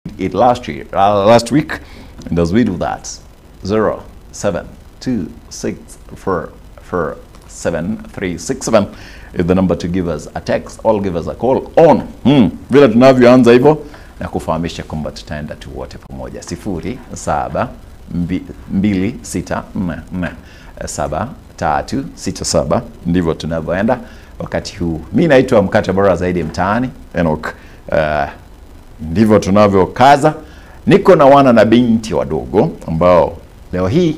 it last week, and as we do that, 0726447367 is the number to give us a text or give us a call on vile tunavyoanza hivyo na kufahamisha kwamba tutaenda tu wote pamoja. 0726447367 ndivyo tunavyoenda wakati huu. Mimi naitwa Mkate Bora Zaidi Mtaani Enoch. Ndivyo tunavyokaza. Niko na wana na binti wadogo ambao leo hii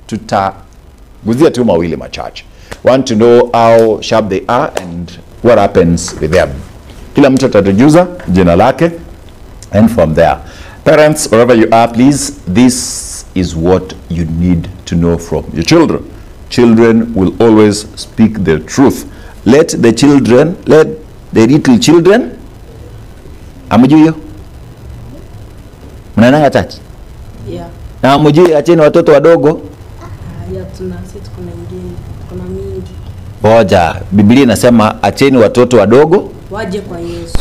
tutaguzia tu mawili machache. Want to know how sharp they are and what happens with them. Kila mtu atatujuza jina lake, and from there, parents, wherever you are, please, this is what you need to know from your children. Children will always speak the truth. Let the little children, amujuyo? Mnananga church? Yeah. Na amujuyo acheni watoto wadogo? Yeah, sisi kuna ingine, kuna mingi. Boja, Biblia inasema acheni watoto wadogo Waje kwa Yesu.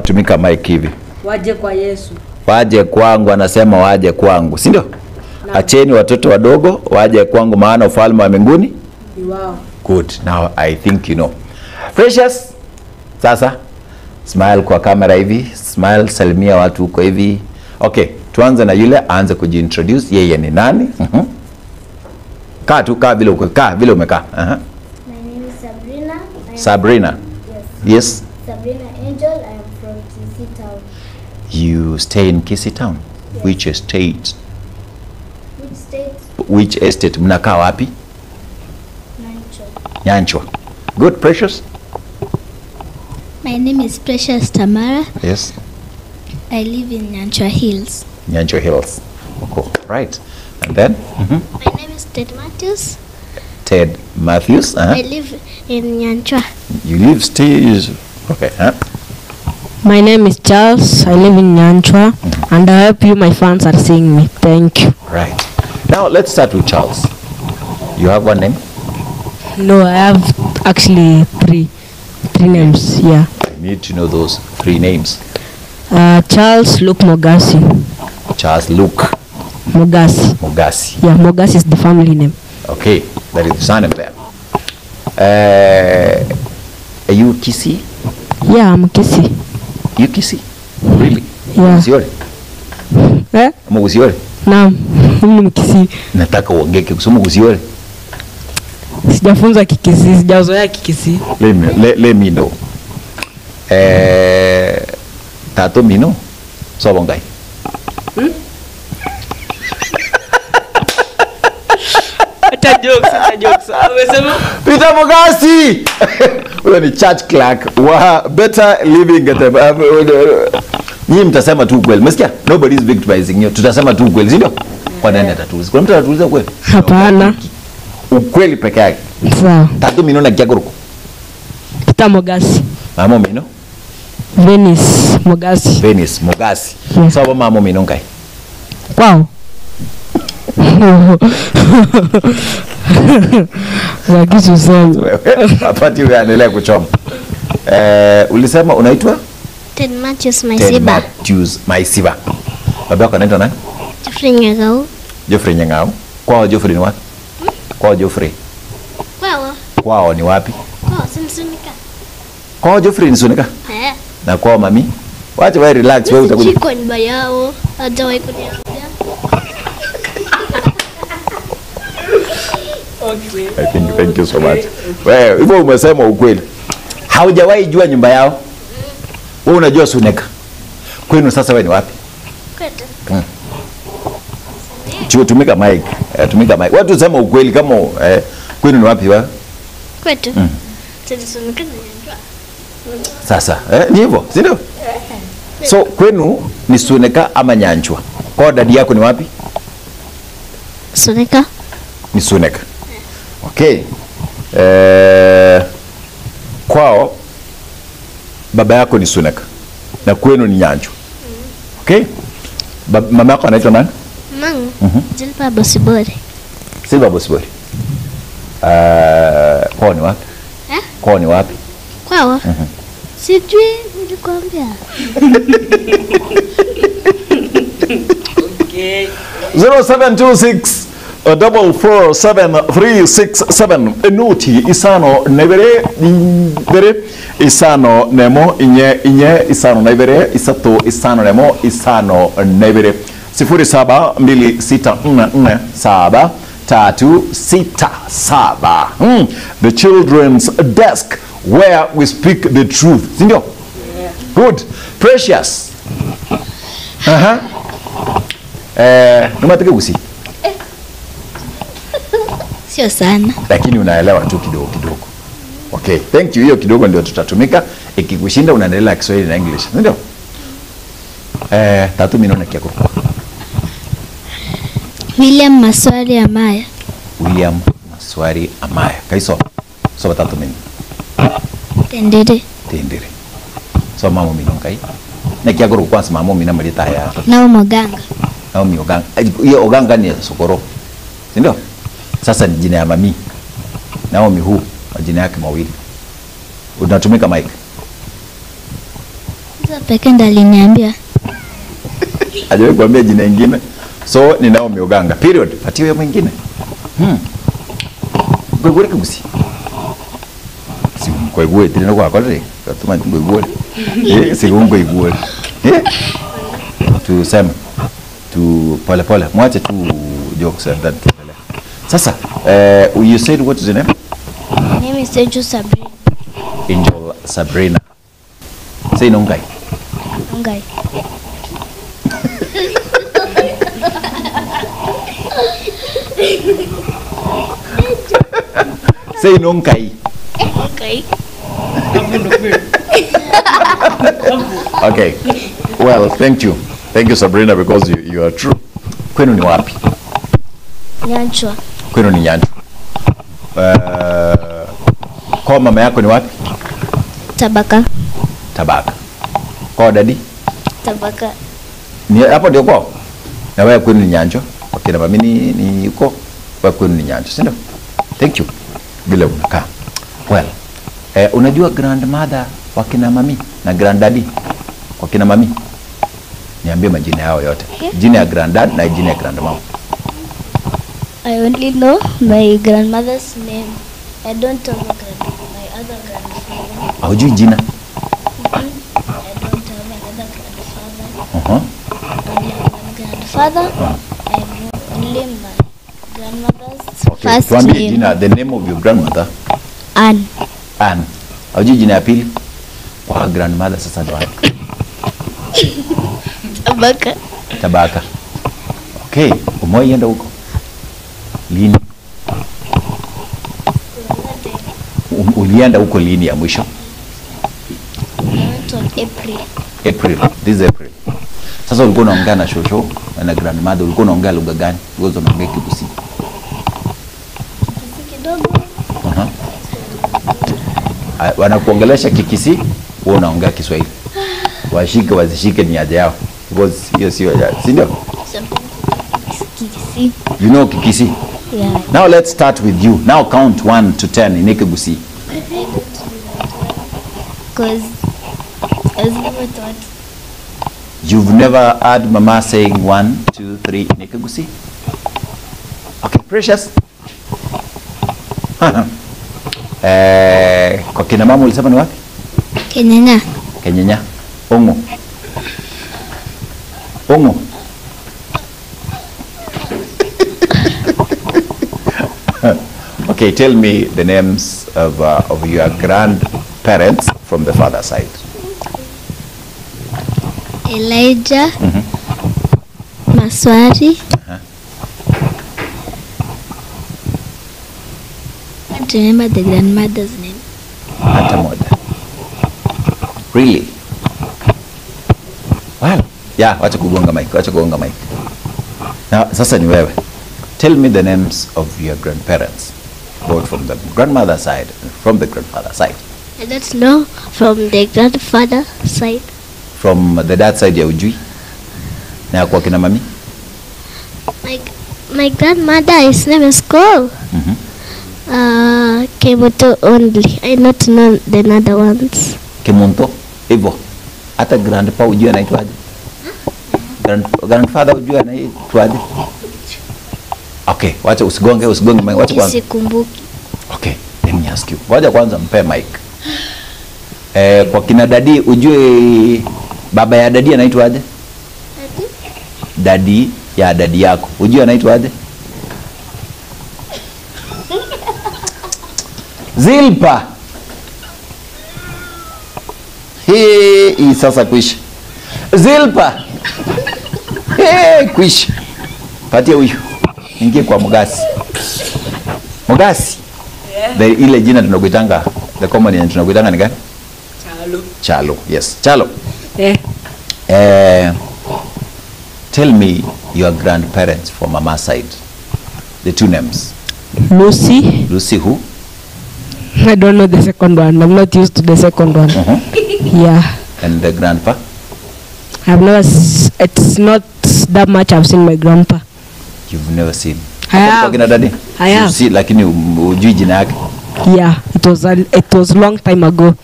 Tumika mic hivi. Waje kwa Yesu. Waje kwangu, anasema waje kwangu, si ndio? Acheni watoto wadogo waje kwangu maana ufalme wa mbinguni ni wao. Good. Now I think you know. Precious. Sasa smile kwa kamera hivi, smile, salimia watu huko hivi. Okay, tuanze na yule aanze kujiintroduce, yeye ni nani? Kaa tu, kaa vile umekaa. My name is Sabrina. Sabrina. Yes. Sabrina Angel. I am from Kisii Town. You stay in Kisii Town? Yes. Which estate? Which state? Which estate? Mnakaa wapi? Nyanchwa. Good. Precious. My name is Precious Tamara. Yes. I live in Nyanchwa Hills. Nyanchwa Hills. Cool. Right. And then? My name is Ted Matthews. Ted Matthews. I live in Nyanchwa. You live still. Okay. My name is Charles. I live in Nyanchwa, and I hope you, my fans, are seeing me. Thank you. Right. Now let's start with Charles. You have one name? No, I have actually three names. Yeah. I need to know those three names. Charles Luke Mogasi. Charles Luke Mogasi. Yeah, Mogasi is the family name. Okay, that is the surname there. Are you Kisii? Yeah, I'm Kisii. You Kisii? Really? Yeah. Usiore? Ama usiore? Naam, mimi ni Kisii. Nataka uongee kusoma usiore. Sijafunza Kikisii, sijazoea Kikisii. Let me know. Tato mino so bongai. Hata jokes. Umesema Peter Mogasi. Wewe ni church clerk wa Better Living at Nyinyi mtasema tu kweli. Umesikia? Nobody is victimizing you. Tutasema tu kweli, si ndio? Kwa nani atatuuliza? Kuna mtu atatuuliza kweli? hapana. Ukweli peke yake. Sawa. Tato mino na kiaguruko. Peter Mogasi. Mamo mino? Venice Mogasi. Yeah. So mamo mino ngai. Wow. Wakisu sana. Apati wewe anaendelea kuchoma. Ulisema unaitwa? Ted Matthews Ted Matthews Maisiba. Baba yako anaitwa nani? Geoffrey Nyang'au. Kwao Geoffrey ni wapi? Kwao Geoffrey. Kwao ni wapi? Simsunika. Kwao Geoffrey ni Sunika? Na kwao mami? Wacha wewe relax, wewe utakuja. Chiko ni bayao. Hajawahi kuniambia. Okay. Thank you so much. Wewe hivyo umesema ukweli. Haujawahi jua nyumba yao? Wewe unajua Suneka. Kwenu sasa wewe ni wapi? Kwetu. Tumika mic. Watu usema ukweli kama kwenu ni wapi wewe? Kwetu. Simsunika na Nyanchwa. Sasa, ni hivyo, si ndio? So kwenu ni Suneka ama Nyanchwa? Kwa dadi yako ni wapi? Suneka. Ni Suneka. Okay. Kwao baba yako ni Suneka na kwenu ni Nyanchwa. Okay? Mama yako anaitwa nani? Mangu. Silva Bosibori. Kwao ni wapi? Kwao ni wapi? Kwao? Sijui nilikwambia. 0726 447 Enuti Isano Nebere Bere Isano Nemo Inye Isano Nebere Isato Isano Nemo Isano Nebere 0726447367 The children's desk where we speak the truth. Sindio? Yeah. Good. Precious. Numateke usi. Sio sana. Lakini unaelewa tu kidogo kidogo. Okay, thank you. Hiyo kidogo ndio tutatumika. Ikikushinda unaendelea Kiswahili na English. Ndio? Tatu minona kiako. William Maswari Amaya. William Maswari Amaya. Kaiso. So tatu minona. Tendere. Tendere. So mamo minona kai. Na kiako kwanza mamo minona malita ya. Nao Moganga. Naomi Oganga. Hiyo Oganga ni Sokoro. Si ndio? Sasa ni jina ya mami. Naomi huu majina yake mawili. Unatumika mic. Sasa pekee ndo aliniambia. Hajawahi kuambia jina lingine. So ni Naomi Oganga. Period. Patiwe mwingine. Gwegwe kugusi. Si gwegwe tena kwa kale. Katuma gwegwe. Si gwegwe. Tuseme tu pole pole. Mwache tu jokes and that. Sasa, you said what is your name? My name is Angel Sabrina. Angel Sabrina. Say Nongai. Nongai. Say Nongai. Okay. Okay. Well, thank you. Thank you, Sabrina, because you are true. Kwenu ni wapi? Nyanchwa. Kwenu ni Nyanchwa. Kwa mama yako ni wapi? Tabaka. Tabaka. Kwa dadi? Tabaka. Ni hapo ndio kwao? Na wewe kwenu ni Nyanchwa? Okay, na mimi ni uko kwa kwenu ni Nyanchwa, si ndio? Thank you. Bila unakaa. Well, unajua grandmother wakina mami na granddaddy wakina mami? Niambie majina yao yote. Jina ya granddad na jina ya grandmom. I only know my grandmother's name. I don't know my other grandfather. Haujui jina? I don't have another grandfather. Only one grandfather. I know only my grandmother's first tuambie name. Jina, the name of your grandmother. Anne. Anne. Haujui jina ya pili? Kwa grandmother sasa ndo wapi? Tabaka. Tabaka. Okay, umeenda huko? Lini? Ulienda huko lini ya mwisho? I went on April. April. This is April. Sasa ulikuwa unaongea na shosho na grandmother, ulikuwa unaongea lugha gani? Ulikuwa unaongea Kibusi? Kidogo. Wanakuongelesha Kikisi, wewe unaongea Kiswahili. Washike wazishike ni haja yao. Because hiyo sio ya, si ndio? Kikisi. You know Kikisi? Yeah. Now let's start with you. Now count 1 to 10 in Kibusi. Because I was never taught. You've never heard mama saying 1, 2, 3 in Kibusi? Okay, Precious. Kwa kina mama ulisema ni wapi? Kenyanya. Kenyanya. Ongo. Ongo. Okay, tell me the names of your grandparents from the father side. Elijah. Maswari. I can't remember the grandmother's name. Hata moja. Really? Well, yeah, wacha kugonga mic, wacha kugonga mic. Now, sasa ni wewe. Tell me the names of your grandparents, both from the grandmother side and from the grandfather side. I don't know from the grandfather side. From the dad side ya ujui? Na kwa kina mami? My grandmother, his name is Cole. Kemoto only. I not know the other ones. Kemonto? Hivyo. Hata grandpa ujui anaitwaje? Grandfather ujui anaitwaje? Okay, wacha usigonge, wacha kwanza. Sikumbuki. Okay, let me ask you. Ngoja kwanza mpe mic. Kwa kina dadi ujue baba ya dadi anaitwa aje? Dadi ya dadi yako. Ujue anaitwa aje? Zilpa. Hii sasa kwisha. Zilpa. Kwisha. Patia huyu. Ingie kwa Mugasi. Mugasi. Yeah. Ile jina tunakuitanga, the common name tunakuitanga ni gani? Chalo. Chalo. Yes. Chalo. Tell me your grandparents from mama side. The two names. Lucy. Lucy who? I don't know the second one. I'm not used to the second one. Yeah. And the grandpa? I've never. It's not that much I've seen my grandpa. You've never seen? I have. Daddy? I have. See, lakini ujui jina yake? Yeah, it was long time ago.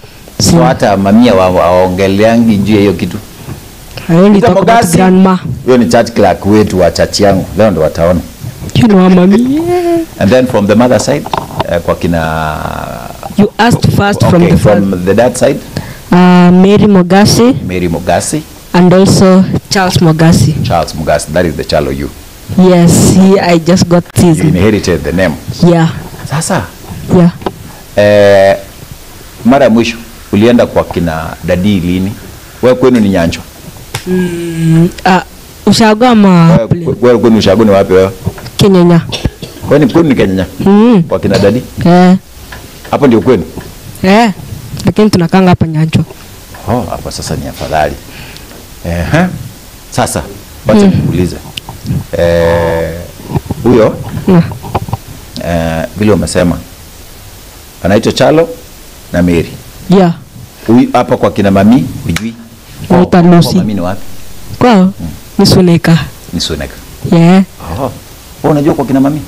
So hata mamia waongeleangi juu hiyo kitu? I only talk about grandma. Hiyo ni church clerk wetu wa church yangu. Leo ndo wataona. You know mami. And then from the mother side, kwa kina... You asked first okay, from the dad side? Mary Mogasi. Mary Mogasi. And also Charles Mogasi. Charles Mogasi, that is the Chalo you. Yes, I just got his. You inherited the name. Yeah. Sasa? Yeah. Mara mwisho ulienda kwa kina dadi lini? Wewe kwenu ni Nyanchwa? Ushago ama wewe kwenu Ushago ni wapi wewe? Kenyanya. Wewe ni kwenu ni Kenyanya? Kwa kina dadi? Hapo ndio kwenu? Lakini tunakanga hapa Nyanchwa. Hapa sasa ni afadhali. Sasa wacha nikuulize. Huyo vile umesema anaitwa Chalo na Mary. Yeah. Huyu hapa kwa kina mami ujui? Kwa Lucy. Mami ni wapi? Kwao ni Suneka. Ni Suneka. Yeah. Unajua kwa kina mami?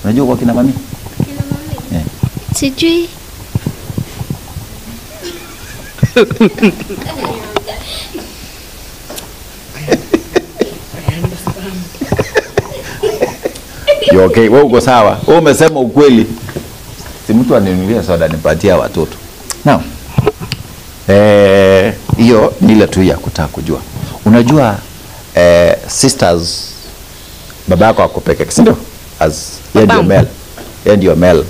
Unajua kwa kina mami? Kina mami? Sijui. Okay, wewe uko sawa. Wewe umesema ukweli. Si mtu aninunulia soda nipatia watoto. Now, hiyo ni ile tu ya kutaka kujua. Unajua sisters baba yako ako peke yake, si ndio? As yeye ndio male. Yeye ndio male.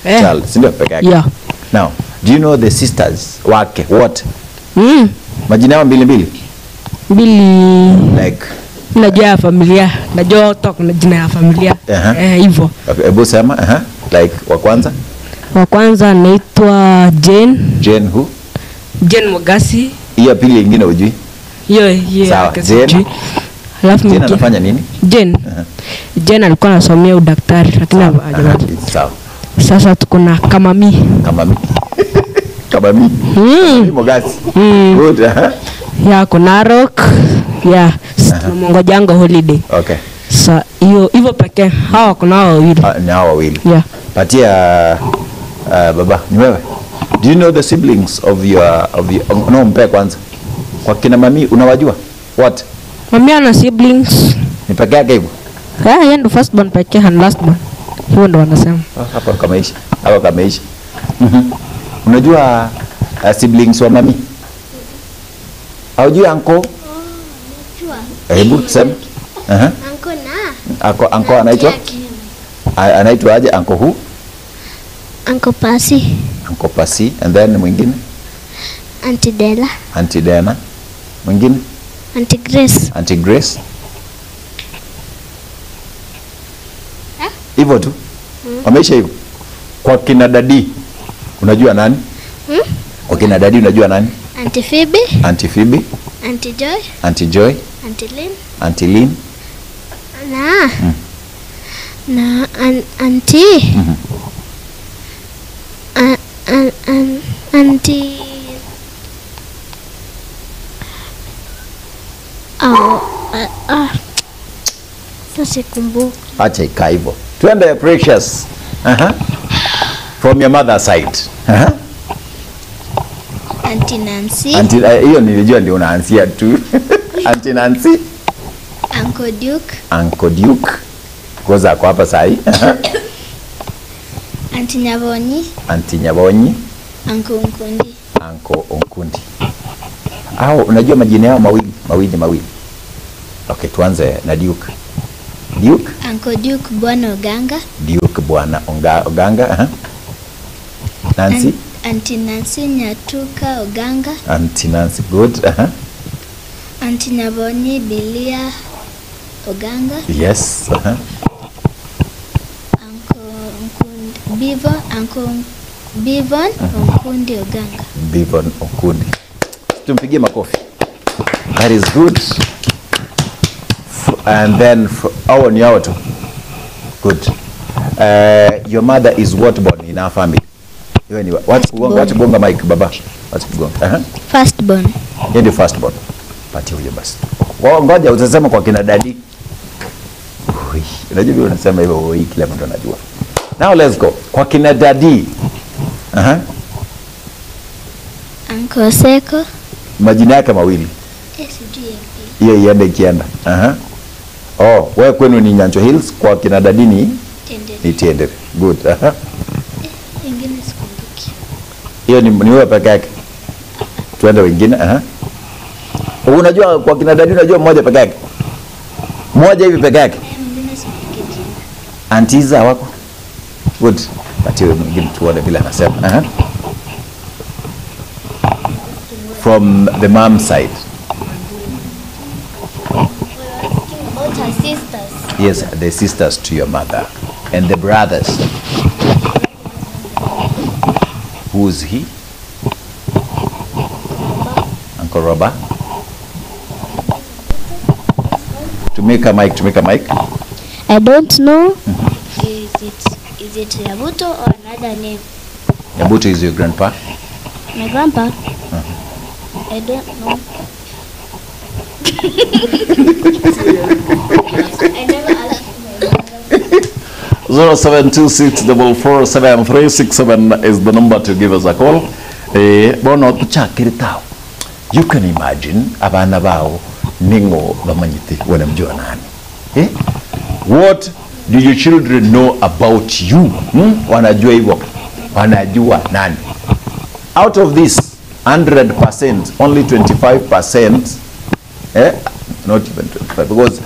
Child, si ndio peke yake? Yeah. Now, do you know the sisters wake what? Majina yao mbili. Like najua ya familia, najua kuna jina ya familia. Hivyo. Hebu sema like wa kwanza anaitwa Jane. Jane who? Jane Mogasi. Hiyo pili nyingine hujui? Hiyo sawa. Jane. Alafu Jane anafanya nini? Jane alikuwa anasomea udaktari lakini hajamaliza. Sawa. Sasa tuko na Kamami. Kamami Mogasi. Good. Ya Narok. Ya Mongojango holiday. Okay. Sa hivyo pekee hawa kuna wawili. Ni hawa wawili. Yeah. Patia baba ni wewe. Do you know the siblings of your no mpe kwanza. Kwa kina mami unawajua? What? Mami ana siblings. Ni pekee yake hivyo? Yeye ndo first born pekee and last born. Hiyo ndo wanasema. Hapa kameisha. Unajua siblings wa mami? Haujui uncle? Hebu sema. Uncle anaitwa aje? Uncle who? Uncle Pasi. Uncle Pasi. And then mwingine? Auntie Dena. Mwingine? Auntie Grace. Hivyo tu? Wameisha hivyo? Kwa kina dadi unajua nani? Kwa kina dadi unajua nani? Auntie Phoebe. Auntie Joy. Auntie Lynn. Na auntie. Auntie. Sasa kumbuka. Acha ikaa hivyo. Twende Precious. From your mother side. Auntie Nancy. Hiyo nilijua ndio unaanzia tu. Auntie Nancy. Uncle Duke. Uncle Duke. Koza ako hapa sahi. Auntie Nyabonyi, Auntie Nyabonyi, Uncle Nkundi. Uncle Onkundi. Hao unajua majina yao mawili. Okay, tuanze na Duke. Duke? Uncle Duke Bwana Oganga. Duke Bwana Oganga. Nancy? Auntie Nancy Nyatuka Oganga. Auntie Nancy, good. Auntie Nyabonyi Bilia Oganga. Yes. Uncle Bivon Onkundi Oganga. Bivon Onkundi. Tumpigie makofi. That is good. And then our ni hao tu. Good. Your mother is what born in our family? Wewe ni what gonga mic baba? What gonga? First born. Yeye ndio first born. Pati huyo basi. Wao ngoja utasema kwa kina daddy. Unajua vile unasema hivyo kila mtu anajua. Now let's go. Kwa kina daddy. Uncle Seko. Majina yake mawili. Hiyo iende ikienda. Oh, wewe kwenu ni Nyancho Hills, kwa kina daddy ni Tendere. Good. Ingine sikumbuki. Hiyo ni wewe peke yake. Tuende wengine. Unajua kwa kina daddy unajua mmoja peke yake. Mmoja hivi peke yake. Ingine sikumbuki. Antiza wako. Good. Pati mwingine tuone vile anasema. From the mom side. About her sisters. Yes, the sisters to your mother. And the brothers. Who's he? Uncle Roba. To make a mic. I don't know. Is it Yabuto or another name? Yabuto is your grandpa? My grandpa? I don't know. I never asked my mother. 0726447367 is the number to give us a call. You can imagine abana bao ningo bamanyite wanamjua nani. What do your children know about you? Wanajua hivyo. Wanajua nani? Out of this 100%, only 25%, not even 25, because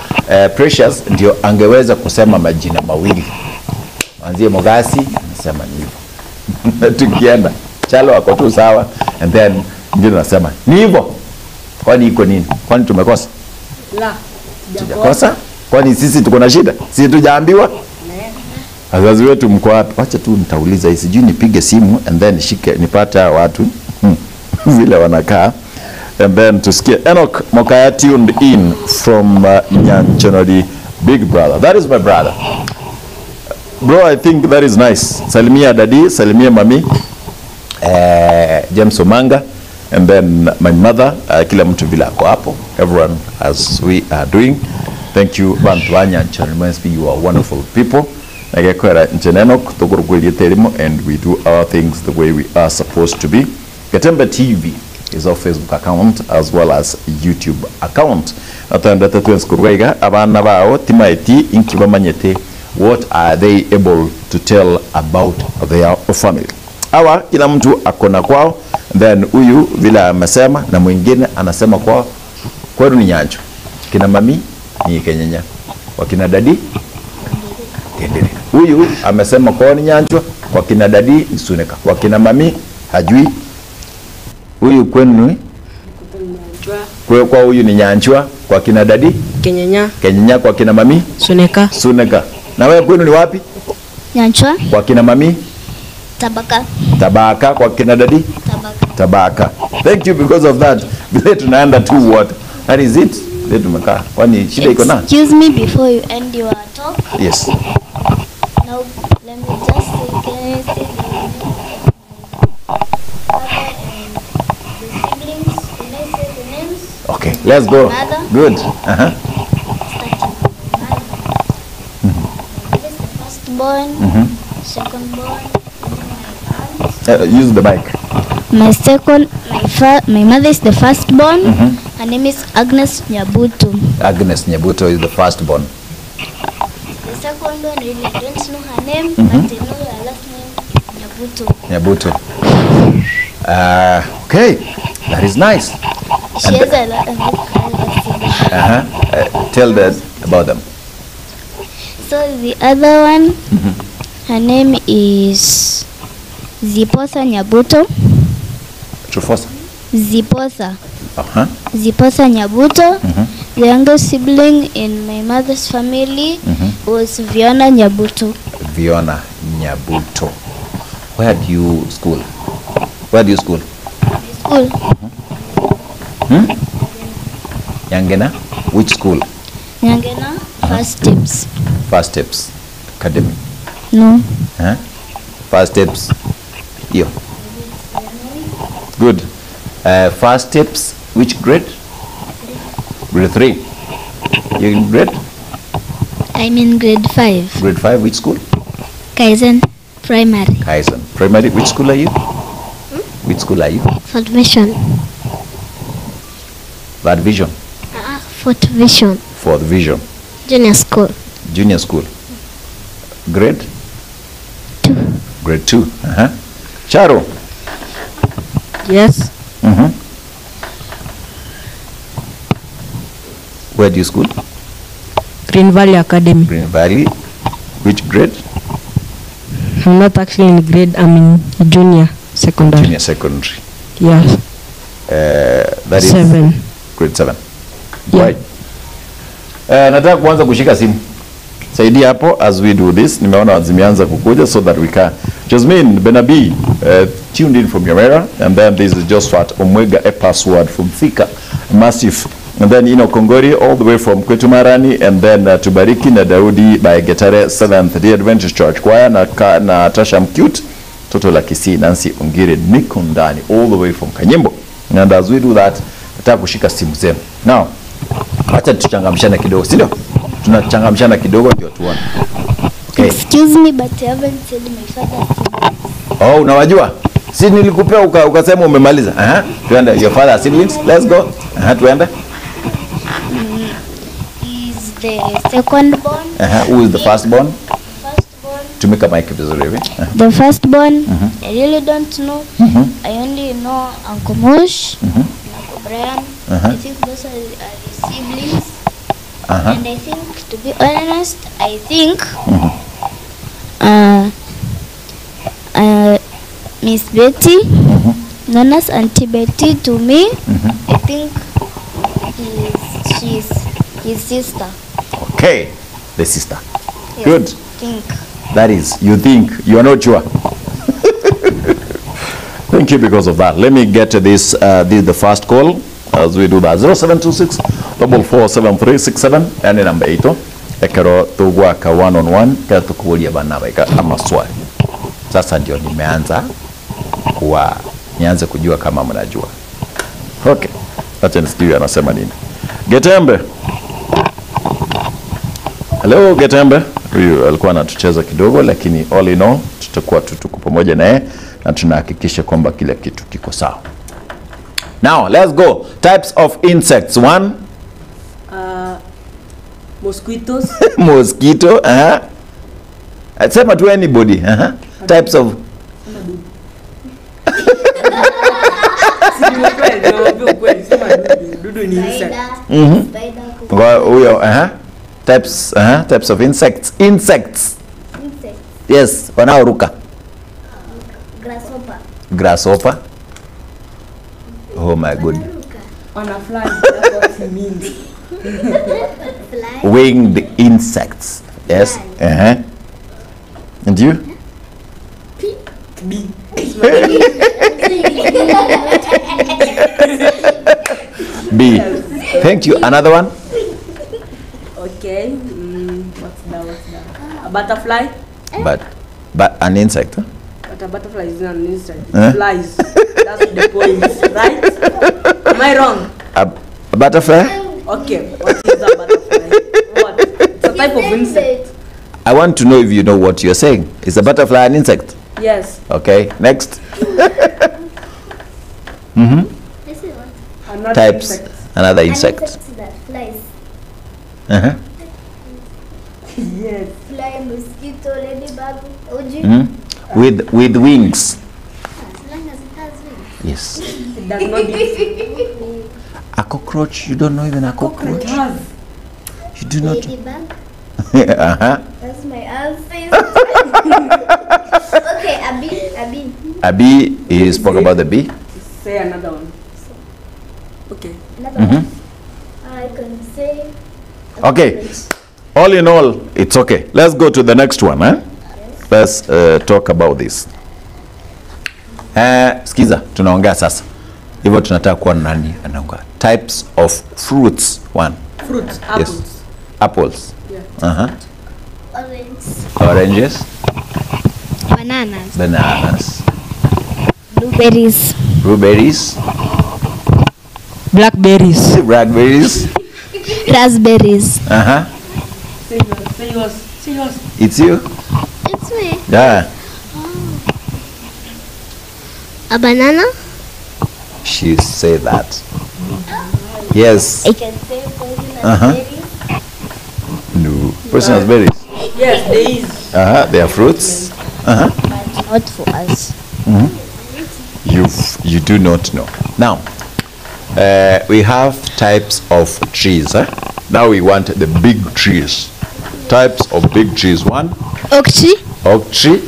Precious ndio angeweza kusema majina mawili. Anzie Mogasi, anasema ni hivyo. Tukienda, Chalo wako tu sawa, and then ngine anasema ni hivyo. Kwani iko nini? Kwani tumekosa? La. Tujakosa? Kwani sisi tuko na shida? Sisi tujaambiwa? Wazazi wetu mko wapi? Acha tu nitauliza hii, sijui nipige simu and then nipate watu vile wanakaa, and then tusikie. Enoch Mokaya tuned in from Nyanchonodi, big brother. That is my brother. Bro, I think that is nice. Salimia daddy, salimia mami, James Omanga, and then my mother, kila mtu vile ako hapo. Everyone as we are doing. Thank you, Bantu Nyanchonodi. You are wonderful people. And we do our things the way we are supposed to be. Katemba TV is our Facebook account as well as YouTube account. What are they able to tell about their family? Awa kila mtu akona kwao, then huyu vile amesema na mwingine anasema kwao kwetu ni Nyancho. Kina mami ni Kenyenya. Wakina dadi Tendere. Huyu amesema kwao ni Nyancho, kwa kina dadi ni Suneka. Kwa kina mami hajui. Huyu kwenu kwa huyu ni Nyanchwa, kwa kina dadi Kenyenya, kwa kina mami Suneka. Na wewe kwenu ni wapi? Nyanchwa. Kwa kina mami Tabaka, kwa kina dadi Tabaka. Thank you, because of that. Vile tunaenda to what? That is it. Vile tumekaa. Kwani shida iko na? Excuse me before you end your talk. Yes. Now let me just say, can I say the father and the siblings? Can I say the names? Okay, let's go. Mother. Good. This is the firstborn, secondborn, Use the mic. my mother is the firstborn. Her name is Agnes Nyabuto. Agnes Nyabuto is the firstborn. The second one, really, I don't know her name, but I know her last name, Nyabuto. Nyabuto. Okay, that is nice. She has a lot of siblings. Tell that about them. So the other one, her name is Zipotha Nyabuto. Trufosa. Zipotha. Uh-huh. Zipotha Nyabuto. The youngest sibling in my mother's family was Viona Nyabuto. Viona Nyabuto. Where do you school? Where do you school? School. Yangena? Which school? Nyangena, First Steps. First Steps Academy. No. Huh? First Steps. Yo. Good. First Steps, which grade? Grade 3. You in grade? I'm in grade 5. Grade 5, which school? Kaizen Primary. Kaizen. Primary, which school are you? Which school are you? Fort Vision. That Vision. Fort Vision. Fourth Vision. Junior School. Junior school. Grade? 2. Grade 2. Charo. Yes. Where do you school? Green Valley Academy. Green Valley. Which grade? I'm not actually in grade, I'm in junior secondary. Junior secondary. Yes. That is 7. grade 7. Yeah. Right. Nataka kuanza kushika simu. Saidia hapo as we do this. Nimeona zimeanza kukuja so that we can. Jasmine Benabi tuned in from Yamera, and then this is Josphat Omwega, a password from Thika Massive, and then Kongori all the way from Kwetumarani, and then Tubariki na Daudi by Getare 7th Day Adventist Church Choir na Tasha Mcute Toto la Kisii Nancy Ongire niko ndani all the way from Kanyembo. And as we do that, nataka kushika simu zenu. Now, acha tuchangamshane kidogo, si ndio? Tunachangamshana kidogo ndio tuone. Okay. Excuse me, but you haven't said my father's siblings. Oh, unawajua? Si nilikupea ukasema umemaliza. Tuende your father's siblings. Let's go. Tuende. He's the second born. Who is the first born? Firstborn. Tumika mic vizuri hivi. The firstborn, I really don't know. I only know Uncle Mosh, Uncle Brian. I think those are his siblings. And I think, to be honest, I think Miss Betty, known as Auntie Betty to me, I think she's his sister. Okay. The sister. Yes, Good. I think. That is, you think, you are not sure. Thank you because of that. Let me get to this, the first call as we do that. 0726 447367 and number 8. Ekero tugwaka 1-on-1 kaya tukuulia bana baika ama swali. Sasa ndio nianze kujua kama mnajua. Okay. Acha nisikie anasema nini. Getembe. Hello Getembe. Huyu alikuwa anatucheza kidogo, lakini all in all tutakuwa tuko pamoja naye na tunahakikisha kwamba kila kitu kiko sawa. Now let's go. Types of insects. 1. Mosquitoes. Mosquito. Sema to anybody. Types of. Types of insects. Insects. Yes, wanaoruka. Grasshopper. Grasshopper. Oh my god. On a fly, that's what he means. Fly. Winged insects. Yes. And you? Bee. B. Thank you. Another one? Okay. What's that? A butterfly? But an insect. Huh? But a butterfly is not an insect. It flies. That's the point, right? Am I wrong? A butterfly? Okay. What is a butterfly? What? It's a type of insect. I want to know if you know what you're saying. Is a butterfly an insect? Yes. Okay. Next. This is what? Another Types. insect. Another An insect. insect that flies. Yes. Yes. Fly, mosquito, ladybug, oji. With wings. As long as it has wings. Yes. It does not exist. A cockroach. You don't know even a cockroach. It has. You do not. Ladybug. Uh-huh. That's my answer. Okay, a bee. A bee. He spoke about the bee. Say another one. Okay. Another one. I can say. Okay. All in all, it's okay. Let's go to the next one. Let's talk about this. Skiza, tunaongea sasa. Hivyo tunataka kuwa nani anaongea. Types of fruits. One. Fruits. Apples. Yes. Apples. Yeah. Orange. Oranges. Bananas. Bananas. Blueberries. Blueberries. Blackberries. Blackberries. Raspberries. Say yours. Say yours. Say yours. It's you? It's me. Yeah. A banana. She said that. Yes. I can say poisonous berries. No. Poisonous berries. Yes, there is. They are fruits. But not for us. You do not know. Now, we have types of trees. Now we want the big trees. Types of big trees. One, Oak tree. oak tree.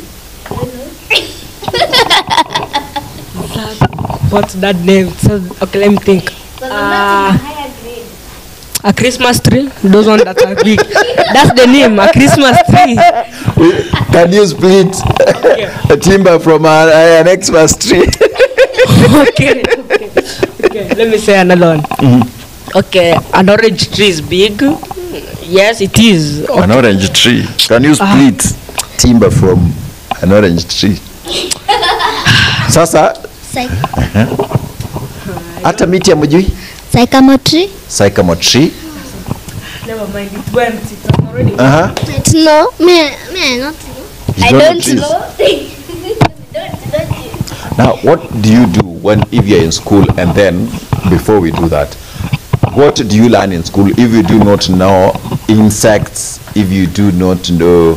What's that name? So, okay, let me think. A Christmas tree. Those ones that are big. That's the name. A Christmas tree. Can you split a timber from an Xmas tree? Okay. Let me say another one. Okay, an orange tree is big. Yes, it is. Okay. An orange tree. Can you split timber from an orange tree? Sasa, hata miti ya mjui? Sycamore tree. Sycamore tree. Never mind. It went. It was already. No, me I not know. I don't know. Now, what do you do if you're in school, and then before we do that, what do you learn in school if you do not know insects, if you do not know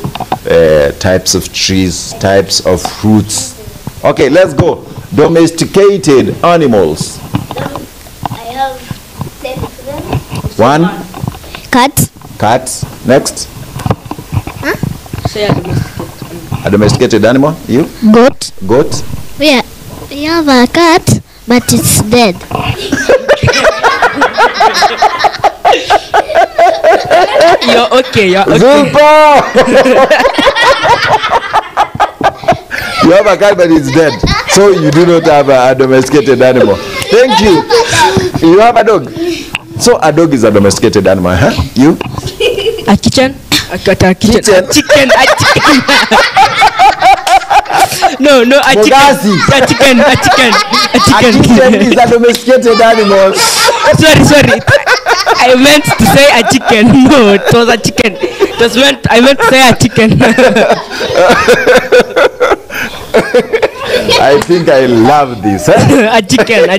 types of trees, types of fruits? Okay, let's go. Domesticated animals. I have 10 of them. One, Cat. cat. Next, Say a domesticated. a domesticated animal. You? Goat. Goat. We have a cat, but it's dead. You're okay. Super! You have a cat, but it's dead. So you do not have a domesticated animal. Thank you. You have a dog. So a dog is a domesticated animal, huh? You? A kitchen. A kitchen. Kitchen. A chicken. A chicken. No, a chicken. Mogazi. A chicken. A chicken. A A chicken. chicken is a domesticated animal. Sorry. I meant to say a chicken. No, it was a chicken. I meant to say a chicken. I think I love this. Huh? A chicken.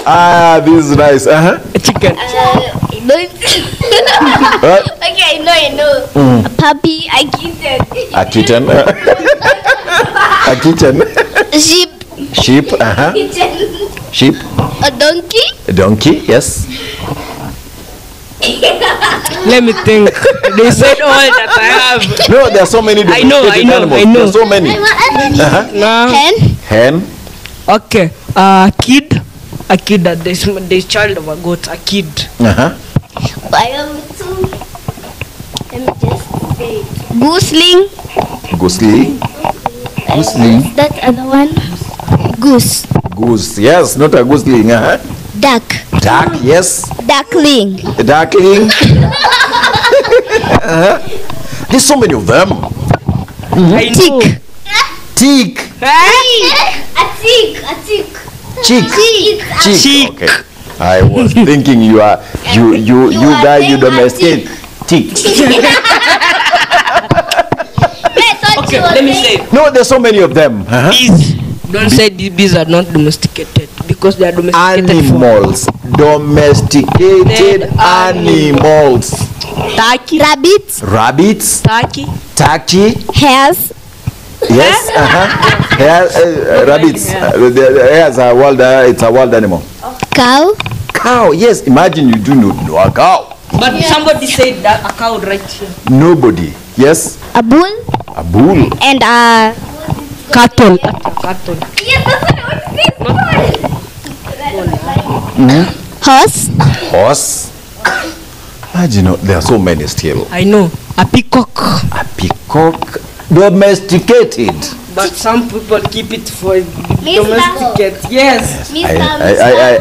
Ah, this is nice. A chicken. What? Okay, I know. A puppy, a kitten. A kitten. A kitten. Sheep. Sheep. Kitten. Sheep. A donkey. A donkey. Yes. Let me think. They said all that I have. No, there are so many I know. animals. There are so many. No. Hen. Hen. Okay. A kid that there's child of a goat. A kid. I have two. Let me just say it. Gooseling. Goosely. Goosling. That other one. Goose. Goose. Yes, not a goosling. Duck. Duck. Yes. Duckling. A duckling. There's so many of them. I know. Tick. Tick. A tick. Chick. Chick. Okay. I was thinking you guys domesticate tick. Okay, let me say. No, there's so many of them. Bees. Don't say the bees are not domesticated because they are domesticated Animals. Domesticated Dead animals. Turkey. Rabbits. Rabbits. Turkey. Turkey. Hares. Yes. Rabbits. The hares are wild. It's a wild animal. Cow. Cow. Yes. Imagine you do not know a cow. But somebody said that a cow right here. Nobody. Yes. A bull. A bull. And a Cattle. horse. Horse. Imagine, there are so many still. I know. A peacock. A peacock. Domesticated. But some people keep it for domesticate. Yes.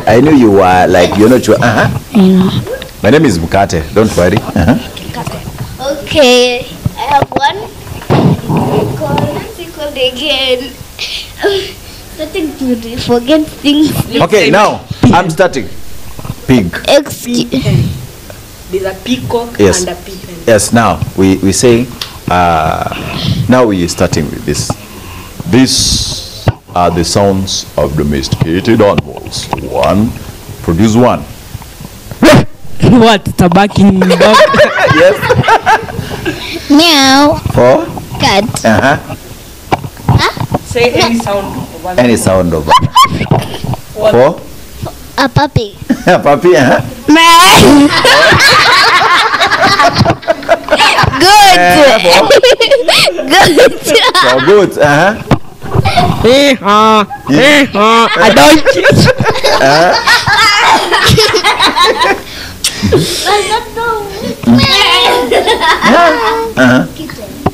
I knew you were like, you're not sure. My name is Bukate. Don't worry. Okay, I have one. What's it called again? Starting to forget things. Okay, now I'm starting. Pig. Excuse. There's a peacock Yes. and a peahen. Yes, now we say, now we are starting with this. These are the sounds of domesticated animals. One, produce one. What? Tabaking dog. Yes. Meow. Four. Cat. Say any sound of one. Any sound of What? four. A puppy. Puppy. Good. Good. So good. A donkey.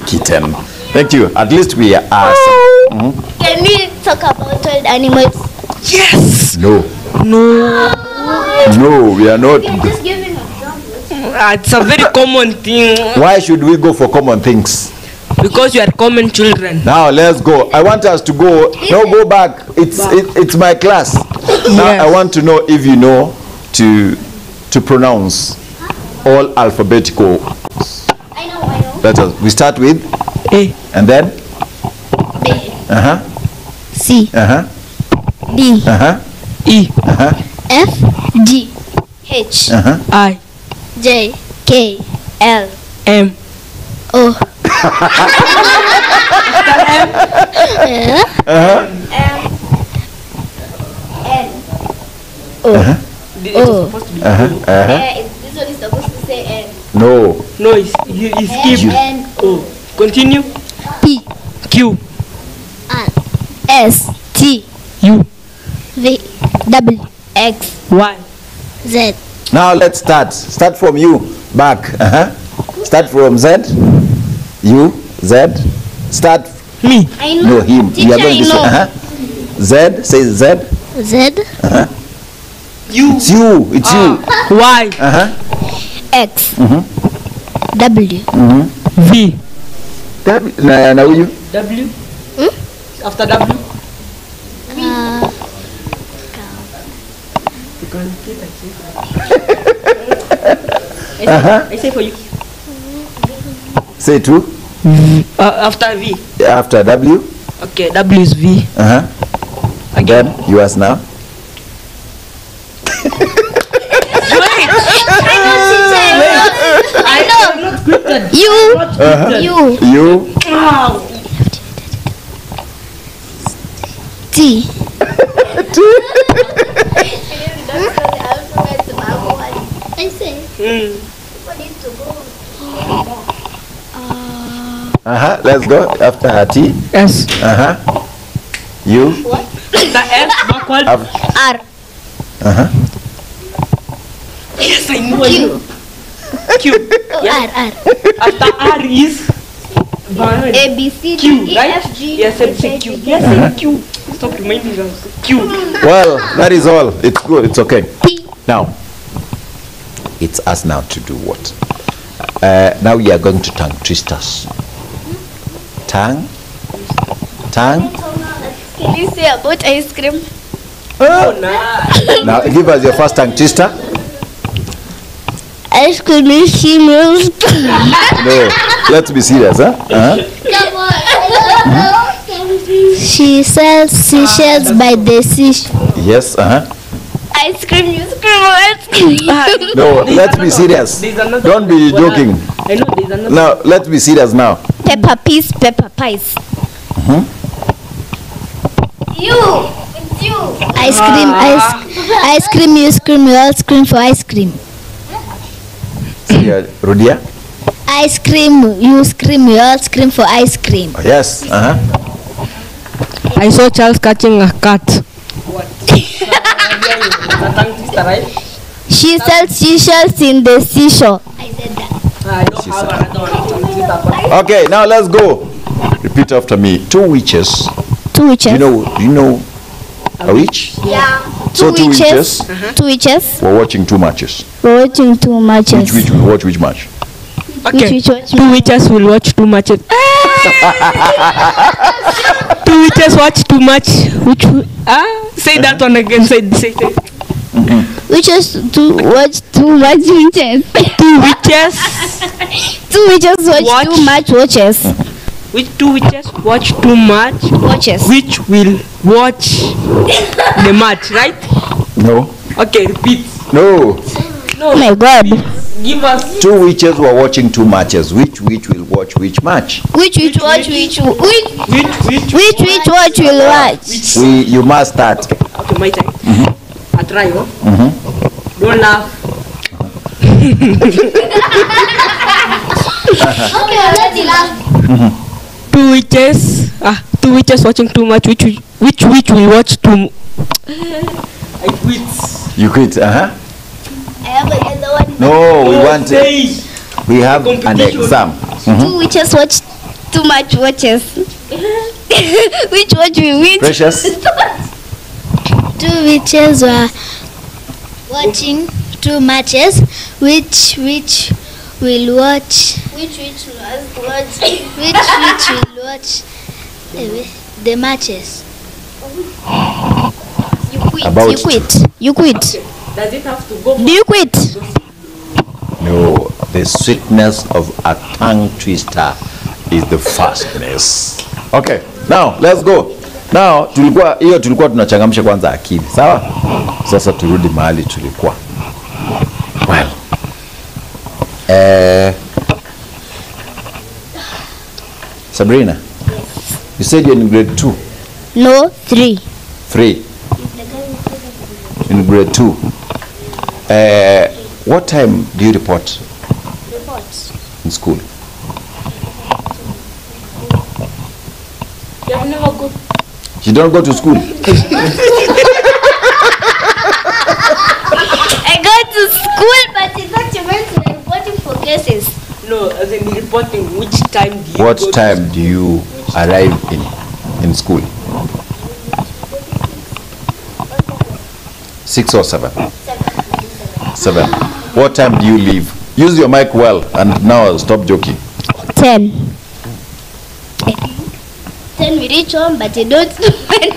Kitten. Thank you. At least we are. Can we talk about wild animals? Yes. No. No. No, we are not. Just giving examples. It's a very common thing Why should we go for common things? because you are common children. Now let's go. I want us to go. No, go back. It's my class. Now Yes. I want to know if you know to pronounce all alphabetical I know. letters. We start with A. and then B. C. D. E. F. G. H. I. J. K. L. M. O. It's supposed to be This one is supposed to say N. no. No, you skip. N. O. Continue. P. Q. R. S. T. U. V. W. X. Y. Z. Now let's start. Start from you back. Start from Z. U. Z. Start. Me. I know. No, him. Teacher, You are going I this know. way. Z. Say Z. Z. U. It's you. It's you. Y. X. W. V. Now you. W. After W. I say for you. Say two. After V. After W. Okay, W is V. Again. Yours now. I know. You. You. T. I say. Let's go. After her T. S. You. The S backward. R. Yes, I know. Q. R. R. After R is A, B, C, D, Q, E, right? F, G, Yes, I say Q. Yes, I Q. Stop reminding us. Q. Well, that is all. It's good. It's okay. P. Now, it's us now to do what? Now we are going to tongue twisters. Tongue. Tongue. Can you say about ice cream? Now give us your first tongue twister. Ice cream is females. No, let's be serious, huh? Come on. She sells seashells by the sea. Yes, Ice cream, you scream No, let's be serious. There's another Don't be banana. joking. I know there's another. Now, let's be serious now. Pepper piece, pepper pies. You. Ice cream, ice cream. You scream, we all scream for ice cream. Rudia? Ice cream, you scream, we all scream for ice cream. Yes. I saw Charles catching a cat. What? It's a tongue twister, right? She sells seashells in the seashore. I said that. I don't have another one. Tongue twister, but Okay, now let's go. Repeat after me. 2 witches. 2 witches. Do you know a witch? Yeah. So 2 witches 2 witches. were watching 2 matches. We're watching 2 matches. Which witch will watch which match? Okay. Which watch? 2 witches will watch 2 matches. 2 witches watch 2 match. Say that one again. Say. Witches to watch 2 match witches. 2 witches. 2 witches watch Watch. 2 match watches. Which 2 witches watch 2 match? Watches. Which will watch the match, right? No. Okay, repeat. No. Oh my God. give us 2 witches were watching 2 matches. Which witch will watch which match? Which watch which will watch? You must start. okay, my time. I try, oh. Don't laugh. Okay, let it laugh. 2 witches. 2 witches watching 2 match. Which witch will watch 2? I quit. You quit, I have another one. No, we want Say. we have an Competition. exam. 2 witches watch 2 match watches. Which watch will win? Precious. 2 witches were watching 2 matches. Which will watch? Which will watch the matches? About You quit. Does it have to go? Do you quit? No, the sweetness of a tongue twister is the fastness. Okay, now let's go. Now tulikuwa tunachangamsha kwanza akili, sawa? Sasa turudi mahali tulikuwa. Well, Sabrina, you said you're in grade 2. No, 3. 3. In grade 2. What time do you report in school? You have never go. You don't go to school? I go to school, but it's not meant to reporting for cases. No, as in reporting. Which time do you What go to time do you arrive in school? 6 or 7? 7. What time do you leave? Use your mic well, and now stop joking. 10. 10 we reach home, but you don't know when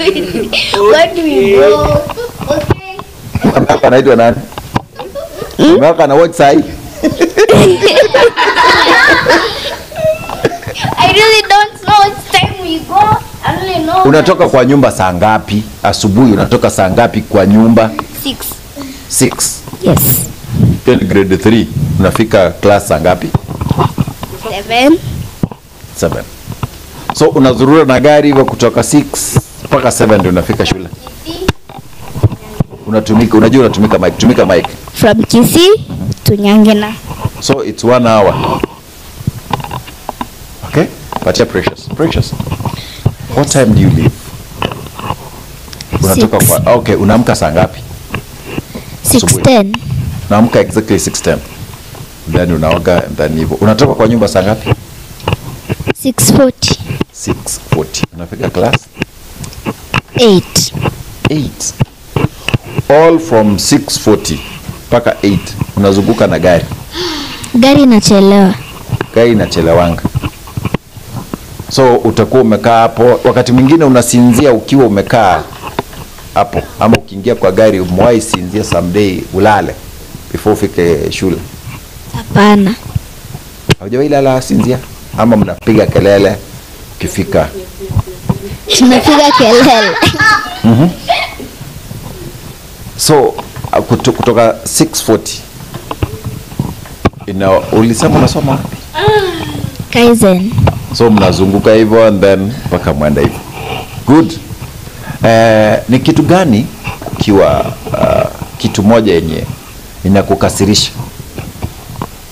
we go. Okay. Hapa anaitwa nani? Mwaka na watch sai? I really don't know what time we go. I only know. Unatoka kwa nyumba saa ngapi? Asubuhi unatoka saa ngapi kwa nyumba? 6. 6. Yes. Then grade 3 unafika class saa ngapi? 7. 7. So unazurura na gari hivyo kutoka 6 mpaka 7 ndio unafika shule. Unajua unatumika mic. Tumika mic. From Kisii to Nyangena. So it's 1 hour. Okay? But yeah, Precious. What time do you leave? Unatoka 6. kwa okay, unaamka saa ngapi? 6:10. Naamka exactly 6:10. Then unaoga and then hivyo. Unatoka kwa nyumba saa ngapi? 6:40. 6:40. Unafika class? 8. 8. All from 6:40 mpaka 8 unazunguka na gari. Gari inachelewa. Gari inachelewanga. So utakuwa umekaa hapo, wakati mwingine unasinzia ukiwa umekaa hapo, ama ukiingia kwa gari umwahi sinzia someday ulale before ufike shule. Hapana. Haujawahi lala sinzia, ama mnapiga kelele ukifika? Tunapiga kelele. So kutoka 6:40 ulisema unasoma wapi? Kaizen. So mnazunguka hivyo and then mpaka mwenda hivyo. Good. Ni kitu gani kiwa kitu moja yenye inakukasirisha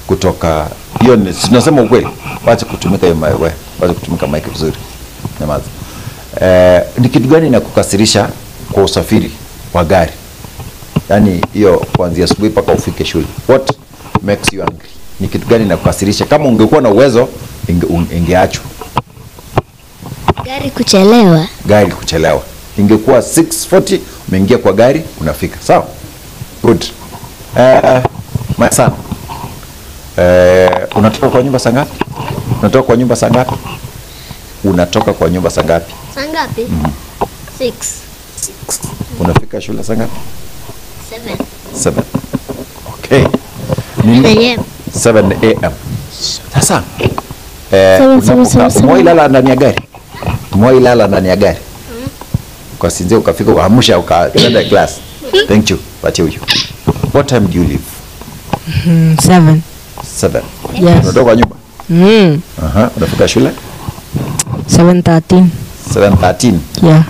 kutoka hiyo? Tunasema ukweli, wacha kutumika hiyo wewe, wacha kutumika mic vizuri, nyamaza. Ni kitu gani inakukasirisha kwa usafiri wa gari? Yani hiyo kuanzia asubuhi mpaka ufike shule. What makes you angry? Ni kitu gani inakukasirisha? Kama ungekuwa na uwezo ingeachwa. Gari kuchelewa. Gari kuchelewa. Ingekuwa 6:40 umeingia kwa gari unafika. Sawa? Good. My son. Unatoka kwa nyumba saa ngapi? Unatoka kwa nyumba saa ngapi? Unatoka kwa nyumba saa ngapi? Saa ngapi? 6. Unafika shule saa ngapi? 7. Okay. 7 a.m. Sasa umewailala ndani ya gari? Umewailala ndani ya gari? Kwa sinzia ukafika ukaamsha ukaenda class. Thank you. Patie huyu. What time do you leave? 7. 7. Yes. Unatoka kwa nyumba? Unafika shule? 7:13. 7:13. Yeah.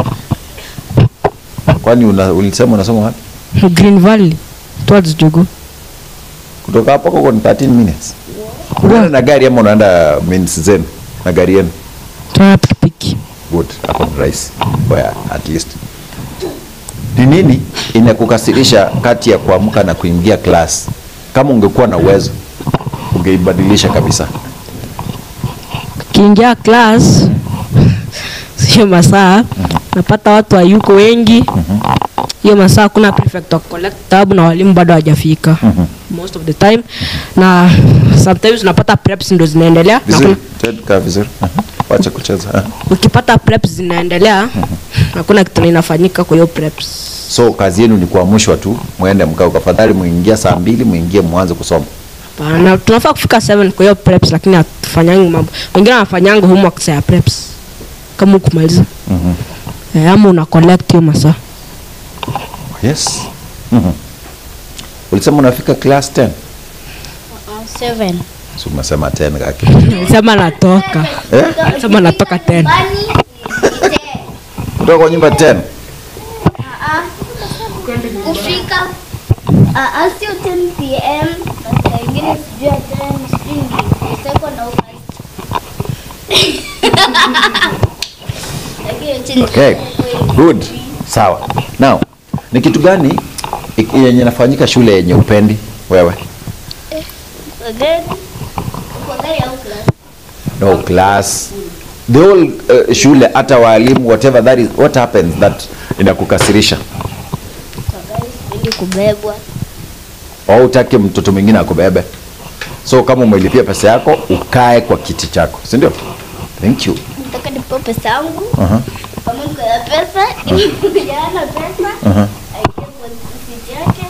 Kwani ulisema unasoma wapi? Green Valley. Towards Jugu. Kutoka hapo kwa 13 minutes. Unaenda na gari ama unaenda means zenu na gari yenu? Tuna pikipiki. Good. Hapo ni rahisi. Well, at least. Ni nini inakukasirisha kati ya kuamka na kuingia class? Kama ungekuwa na uwezo ungeibadilisha kabisa. Kiingia class sio masaa, napata watu hayuko wengi. Hiyo masaa kuna prefect wa collect tabu na walimu bado hawajafika. Most of the time. Na sometimes unapata preps ndo zinaendelea. Ted vizuri. Wacha kucheza. Ukipata preps zinaendelea, hakuna kitu inafanyika kwa hiyo preps. So kazi yenu ni kuamshwa tu, muende mkao kafadhali muingia saa 2 muingie muanze kusoma. Hapana, tunafaa kufika 7 kwa hiyo preps lakini hatufanyangi mambo. Wengine wanafanyanga homework saa preps. Kama ukumaliza. Ama una collect hiyo masaa. Yes. Ulisema unafika class 10? 7. So umesema 10 kaki. Sema natoka. Sema natoka 10. Kutoka kwa nyumba 10. Kufika sio 10 p.m. na wengine sijui 10 second au Okay. Good. Sawa. Now, ni kitu gani yenye inafanyika shule yenye upendi wewe? No class. The whole shule hata walimu whatever that is, what happens that inakukasirisha? Kubebwa. Au utaki mtoto mwingine akubebe? So kama umelipia pesa yako ukae kwa kiti chako, si ndio? Thank you. Nataka nipo pesa yangu. Kama kuna pesa, jana pesa. Aikie kwa kiti yake.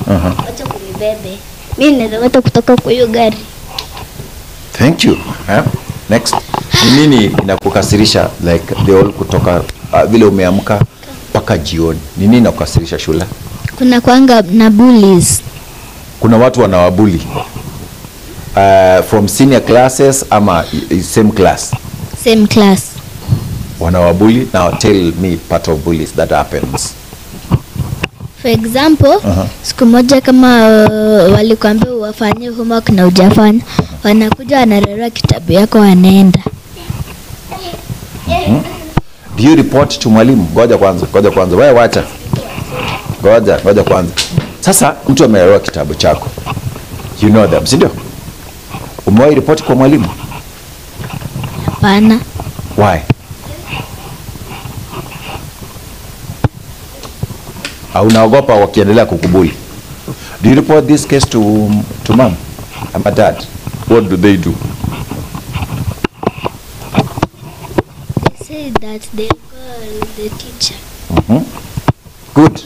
Acha kunibebe. Mimi naweza kutoka kwa hiyo gari. Thank you. Next. Ni nini inakukasirisha like the whole kutoka vile umeamka mpaka jioni? Ni nini inakukasirisha shule? Kuna kwanga na bullies. Kuna watu wanawabuli. From senior classes ama same class? Same class. Wanawabuli. Now tell me part of bullies that happens. For example, siku moja kama walikwambia wafanye homework na hujafanya, wanakuja wanararua kitabu yako wanaenda. Do you report to mwalimu? Ngoja kwanza. Wewe wacha. Ngoja kwanza. Sasa mtu amerarua kitabu chako. You know them, si ndio? Umewahi report kwa mwalimu? Hapana. Why? Au unaogopa wakiendelea kukubuli? Do you report this case to mom and dad? What do they do? They say that they call the teacher. Good.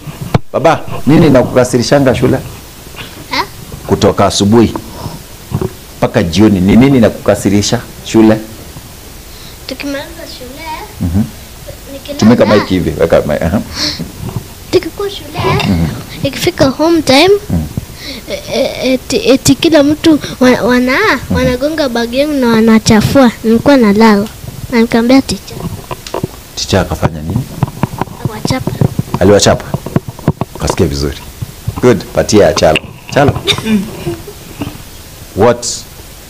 Baba, nini inakukasirishanga shule? Kutoka asubuhi mpaka jioni, ni nini inakukasirisha shule? Tukimaliza shule, Tumeka mic hivi, weka mic. Tukikuwa shule, ikifika home time eti kila mtu wanagonga bagi yangu na wanachafua. Nilikuwa nalala na nikamwambia Teacher akafanya nini? Akawachapa. Aliwachapa. Kasikia vizuri. Good. Patia Chalo. Chalo. What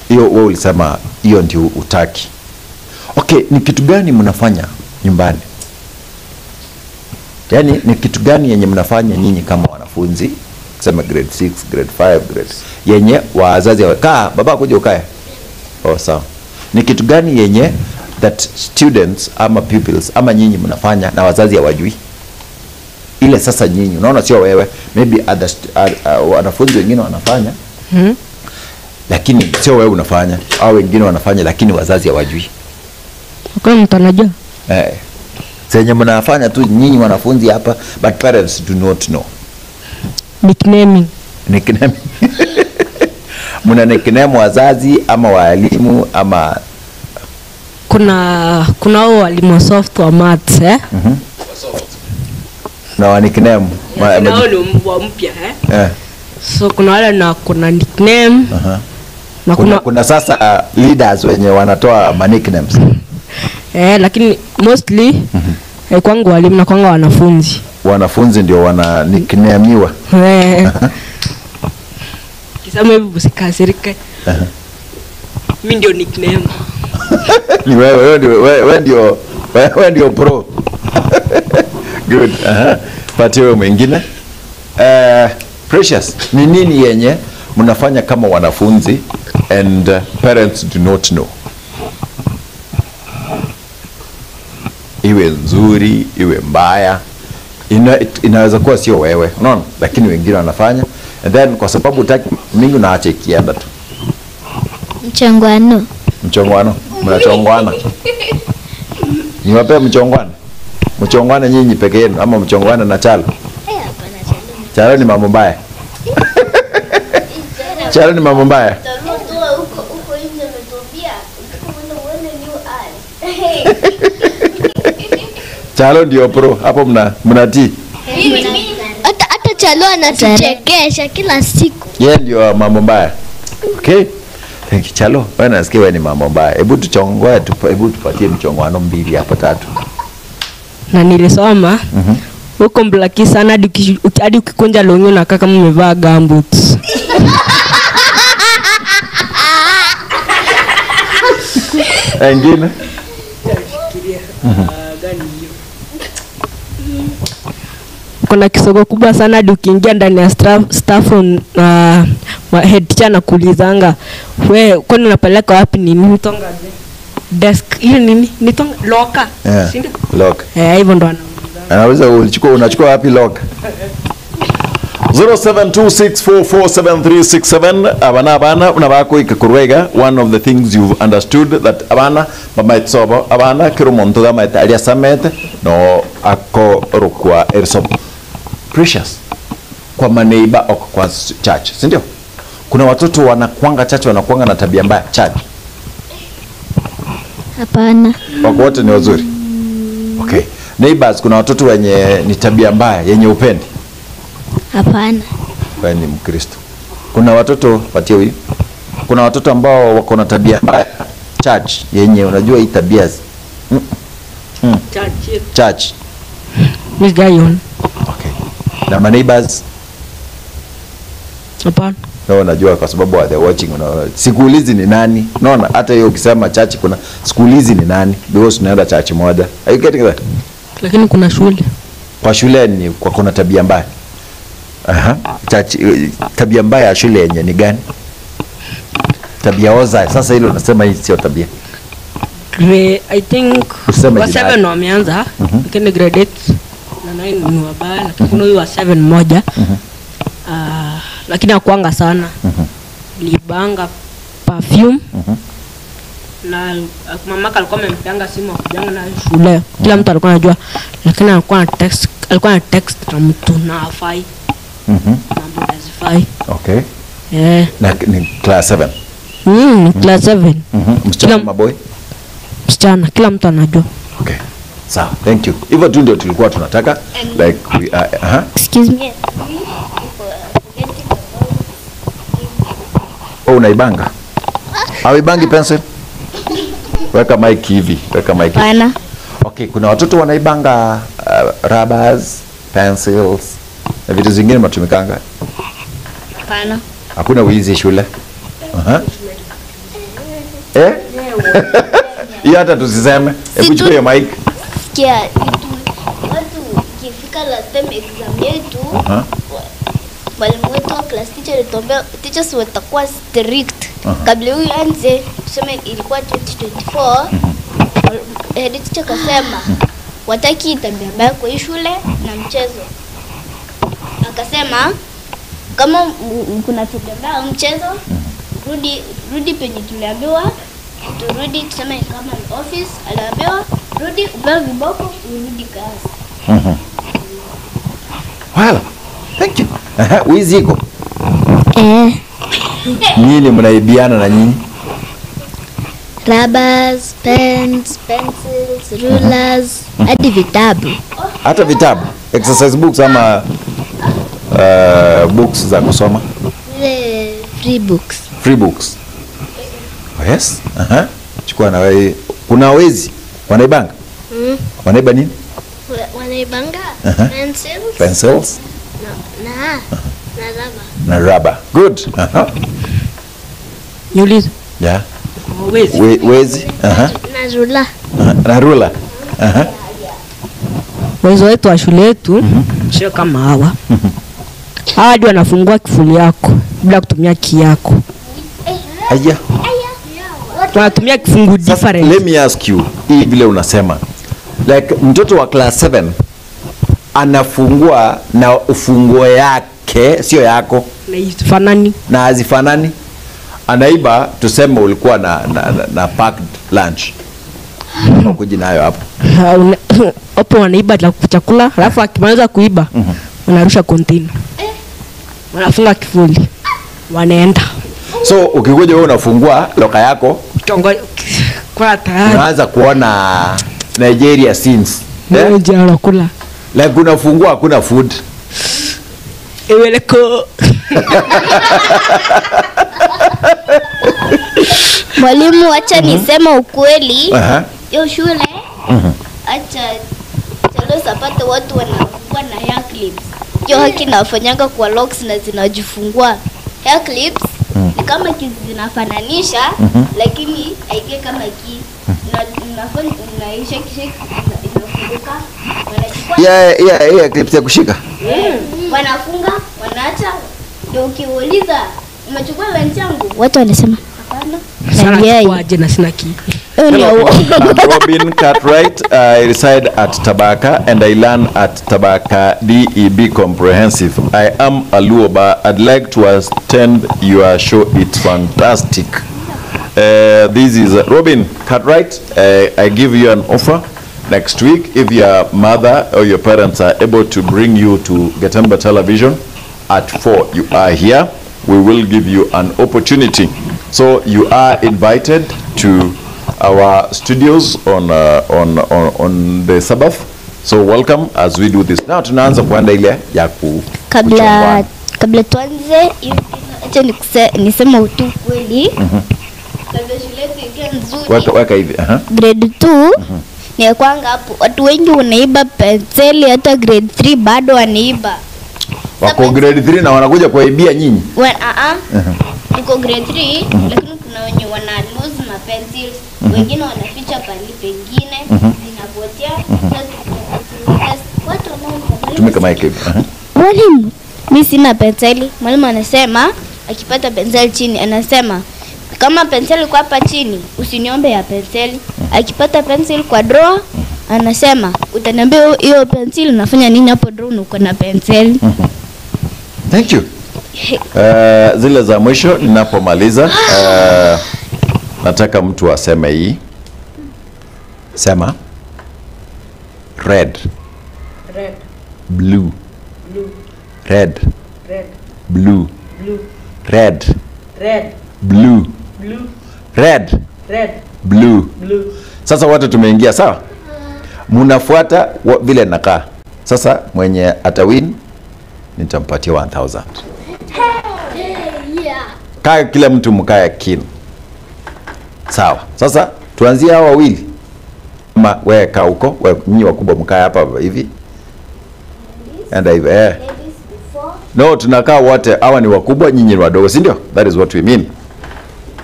hiyo wewe ulisema hiyo ndio utaki. Okay, ni kitu gani mnafanya nyumbani? Yaani ni kitu gani yenye mnafanya nyinyi kama wanafunzi? Sema grade 6, grade 5, grade yenye wazazi wakaa, baba kuja ukae. Oh, sawa. Ni kitu gani yenye that students ama pupils ama nyinyi mnafanya na wazazi hawajui? Ile sasa nyinyi, unaona sio wewe, maybe other wanafunzi wengine wanafanya. Lakini sio wewe unafanya, au wengine wanafanya lakini wazazi hawajui. Kwa mtu anajua. Senye mnafanya tu nyinyi wanafunzi hapa, but parents do not know. Nicknaming. Muna nickname wazazi ama walimu ama kuna wao walimu soft wa maths na wa nickname nao ni mbwa mpya so kuna wale na kuna nickname na kuna sasa leaders wenye wanatoa ma nicknames lakini mostly kwangu walimu na kwangu wanafunzi ndio wana nicknameiwa kisema hivi usikasirike mimi ndio nickname ni wewe ndio pro good pati wewe mwingine Precious, ni nini yenye mnafanya kama wanafunzi and parents do not know? Iwe nzuri, iwe mbaya, inaweza kuwa sio wewe, unaona, lakini wengine wanafanya, and then kwa sababu utaki mingi naacha ikienda tu. Mchongwano, mnachongwana. Niwape mchongwana nyinyi peke yenu ama mchongwana na Chalo? Chalo ni mambo mbaya. Chalo ni mambo mbaya. Chalo ndio pro hapo mnatii. Hata Chalo anatuchekesha kila siku. Yeye ndio mambo mbaya. Okay. Thank you Chalo. Wewe nasikia wewe ni mambo mbaya. Hebu tuchongoe hebu tupatie mchongwano 2 hapo 3. Na nilisoma huko mblaki sana hadi ukikunja lonyo na kaka mmevaa gumboots. Engine kuna kisogo kubwa sana hadi ukiingia ndani ya staff head teacher na kuulizanga wewe kwani unapeleka wapi nini mtonga desk ile nini nitonga locker sindio locker hivyo ndo anaweza unachukua wapi locker 0726447367 abana unabako ikakurwega. One of the things you've understood that abana bamaitsobo abana kirumonto da maitalia samete no akorukwa ersobo. Precious, kwa maneiba au kwa church, si ndio? Kuna watoto wanakuanga church wanakuanga na tabia mbaya church? Hapana. Wako wote ni wazuri? Okay. Neighbors, kuna watoto wenye ni tabia mbaya yenye upendi? Hapana. Wewe ni Mkristo. Kuna watoto patia huyu. Kuna watoto ambao wako na tabia mbaya church yenye unajua hii tabia church. Migayon. Okay. Na my neighbors? Hapana. No, najua kwa sababu they watching sikuulizi ni nani. Unaona hata hiyo ukisema church kuna sikuulizi ni nani because tunaenda church moja. Are you getting that? Lakini kuna shule. Kwa shule ni kwa kuna tabia mbaya. Tabia mbaya ya shule yenye ni gani? Tabia oza. Sasa hilo nasema hii sio tabia. I think wa 7 wameanza lakini grade 8 na 9 ni wabaya lakini kuna huyu wa 7 mmoja lakini hakuanga sana libanga perfume na mamaka alikuwa amempianga simu akujanga na shule kila mtu alikuwa anajua lakini alikuwa na text na mtu na afai mambo lazifai. Okay. Na ni class 7. Class 7. Msichana maboy? Msichana, kila mtu anajua. Okay. Sawa, thank you. Hivyo tu ndio tulikuwa tunataka like we excuse me. unaibanga? Hauibangi pencil? Weka mic hivi, weka mic. Pana. Okay, kuna watoto wanaibanga rubbers, pencils na vitu zingine matumikanga. Pana. Hakuna wizi shule. Eh? Hiyo hata tusiseme. Hebu chukua hiyo mic. Sikia, watu kifika last time exam yetu, mwalimu wetu wa class teacher alituambia teachers watakuwa strict. Kabla huyu anze, tuseme ilikuwa 2024, head teacher kasema wataki tabia mbaya kwa hii shule na mchezo. Akasema kama kuna tabia mbaya mchezo, rudi penye tuliambiwa, turudi tuseme kama ni office, aliambiwa rudi upewe viboko urudi kazi. Well, thank you. Wizi iko. Nini mnaibiana na nyinyi? Rubbers, pens, pencils, rulers, hadi vitabu. Hata vitabu, exercise books ama books za kusoma? Free books. Free books. Oh, yes. Chukua na wewe. Kuna wezi wanaibanga? Wanaiba nini? Wanaibanga pencils. Pencils. Na rubber. Na rubber. Good. Niulize. Yeah. Wezi. Wezi. Na ruler. Na ruler. Wezi wetu wa shule yetu sio kama hawa. Hawa ndio wanafungua kifuli yako bila kutumia key yako. Aya. Wanatumia kifungu different. Let me ask you, hii vile unasema. Like mtoto wa class 7 anafungua na ufunguo yake sio yako Na ifanani. na hazifanani. Anaiba, tuseme ulikuwa na packed lunch. Kuji nayo hapo. Hapo wanaiba chakula, alafu akimaliza kuiba wanarusha container. Wanafunga kifuli. Wanaenda. So ukikuja wewe unafungua loka yako, kwa tayari unaanza kuona Nigeria scenes. nje anakula. Like unafungua hakuna food. Eweleko. Mwalimu, acha nisema ukweli. Yo shule. Acha chalo sapata watu wanafungua na hair clips. Hiyo haki nafanyanga kwa locks na zinajifungua. Hair clips ni kama zinafanganisha lakini haike kama ki na unafanya unaisha shake inafunguka. Yeah, clips ya kushika. Wanafunga, wanaacha. Ndio ukiuliza umechukua lunch yangu, watu wanasema hapana. Sana kwaje na sina key. Hello, I'm Robin Cartwright. I reside at Tabaka and I learn at Tabaka DEB Comprehensive. I am a Luoba. I'd like to attend your show. It's fantastic. This is Robin Cartwright. I give you an offer next week. If your mother or your parents are able to bring you to Gatemba Television at 4, you are here. We will give you an opportunity. So you are invited to our studios on the Sabbath. So welcome as we do this. Now tunaanza kuanda ile ya kabla tuanze, acha nisema utu kweli. Kabla shule yetu ikiwa nzuri. Weka hivi. Grade 2 ni kwanga hapo watu wengi wanaiba penseli, hata grade 3 bado wanaiba. Wako grade 3 na wanakuja kuibia nyinyi. Niko grade 3 lakini kuna wenye wana lose ma pencils, wengine wanaficha pali pengine zinapotea. Watu wanao tumika mic hivi. Mwalimu, mimi sina penseli. Mwalimu anasema akipata penseli chini anasema kama penseli kwa hapa chini usiniombe ya penseli. Akipata penseli kwa drawer anasema utaniambia hiyo penseli unafanya nini hapo drawer na uko na penseli. Thank you. Zile za mwisho ninapomaliza nataka mtu aseme hii. Sema red. Red. Blue. Blue. Red. Red. Blue. Blue. Red. Red. Blue. Blue. Red. Red. Blue. Blue. Sasa wote tumeingia sawa? Munafuata vile nakaa. Sasa mwenye atawin nitampatia 1000. Kaa kila mtu mkae kini. Sawa. Sasa tuanzie hao wawili. Wewe kaa huko, wewe nyinyi wakubwa mkae hapa hivi. Enda hivi. No, tunakaa wote, hawa ni wakubwa, nyinyi ni wadogo, si ndio? That is what we mean.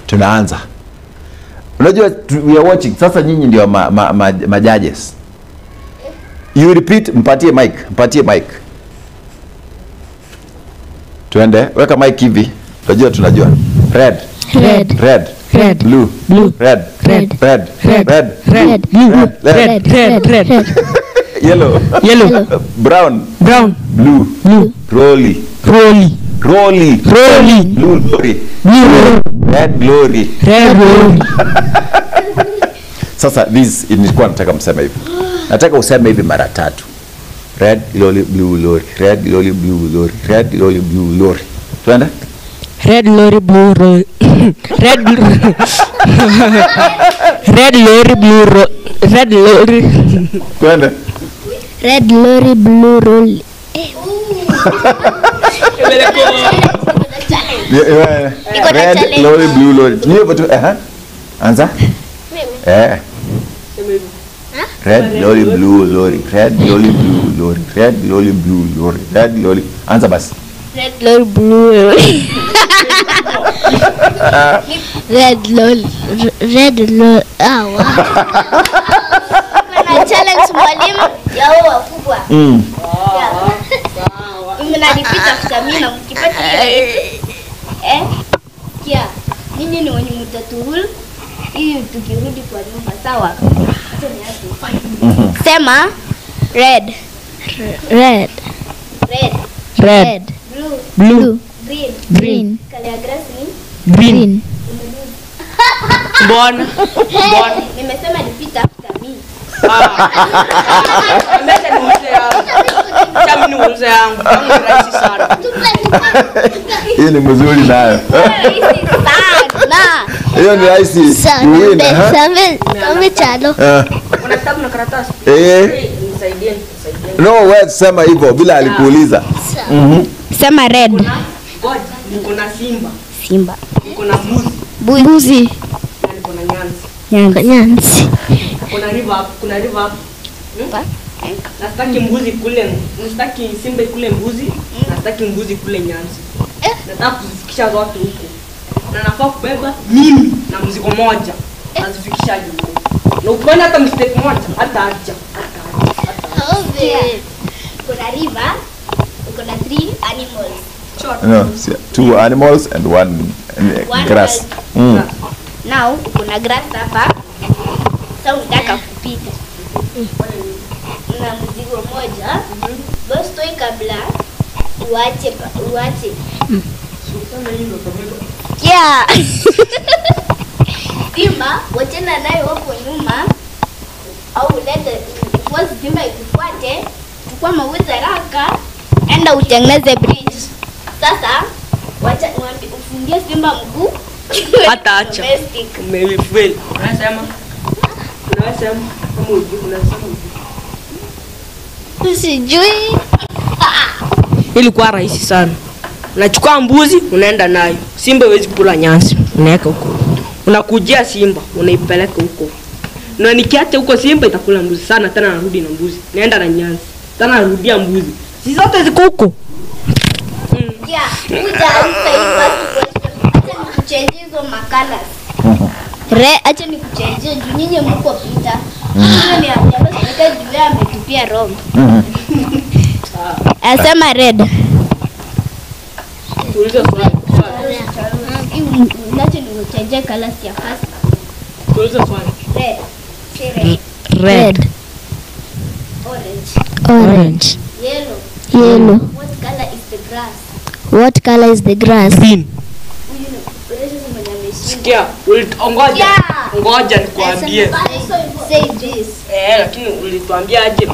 Tunaanza. Unajua we are watching. Sasa nyinyi ndio ma judges. You repeat, mpatie mic. Tuende, weka mic hivi. Tunajua. Red. Blue. Red. Red. Yellow. Brown. Blue. Rolly. Blue glory. Red glory. Sasa this nilikuwa nataka mseme hivi. Nataka useme hivi mara 3. Red lorry, blue lorry. Red lorry, blue lorry. Red lorry, blue lorry. Tuende? Red lorry, blue lorry. Red lorry, blue lorry. Red lorry. Tuende? Red lorry, blue lorry. Red lorry, blue lorry. Niyo tu anza? Red lorry, blue lorry. Red lorry, blue lorry. Red lorry, blue lorry. Red lorry. Anza basi. Red lorry, blue lorry. Red lorry. Kuna challenge mwalimu ya wao wakubwa. Mnanipita kusamina mkipata kia. Ninyi ni wenye mtaturul ili tukirudi kwa nyumba, sawa? Sema red. Blue. Green. Color grass ni green. Mbona? Nimesema nipita kusamina. Mbele ni mzee yangu. Kama ni mzee yangu, ni rahisi sana. Hii ni mzuri nayo. Rahisi sana. Hiyo ni rahisi. Same chalo. Una kitabu na karatasi? Nisaidie. No, wewe sema hivyo bila alikuuliza. Sema red. Niko na simba. Niko na Mbuzi. Niko na Nyanzi. Kuna river. Nataki mbuzi kule, nataki simba kule mbuzi, nataki mbuzi kule Nyanzi. Nataka kuzifikisha zote huko. Na nafaa kubeba mimi na mzigo moja. Nazifikisha huko. Na ukiona hata mistake moja, hata acha. Kuna river. Kuna 3 animals. No, 2 animals and one grass. Now kuna grass hapa. Sasa unataka kupita. Na mzigo moja. Boss toi kabla uache. Yeah. Simba wachana nayo hapo nyuma au lete force simba ikufuate, chukua mawezi haraka, enda utengeneze bridge. Sasa wacha ufungie simba mguu. Hata acha. Umefail. Unasema kama unasema usijui. Ilikuwa rahisi sana. Unachukua mbuzi unaenda nayo. Simba hawezi kula nyasi. Unaweka huko. Unakujia simba, unaipeleka huko. Na nikiacha huko simba itakula mbuzi sana, tena narudi na mbuzi. Naenda na nyasi. Tena narudia mbuzi. Si zote ziko huko. Yeah, acha nikuchange hizo makala. Acha nikuchange juu nyinyi mko pita. Hiyo ni ambayo serikali juu ametupia wrong. Asema red. Tuliza swali. Acha nikuchange colors ya first. Tuliza swali. Red. Say Red. Orange. Yellow. What color is the grass? Green. Sikia, ngoja. Ngoja nikwambie. Say this. Lakini ulituambia aje?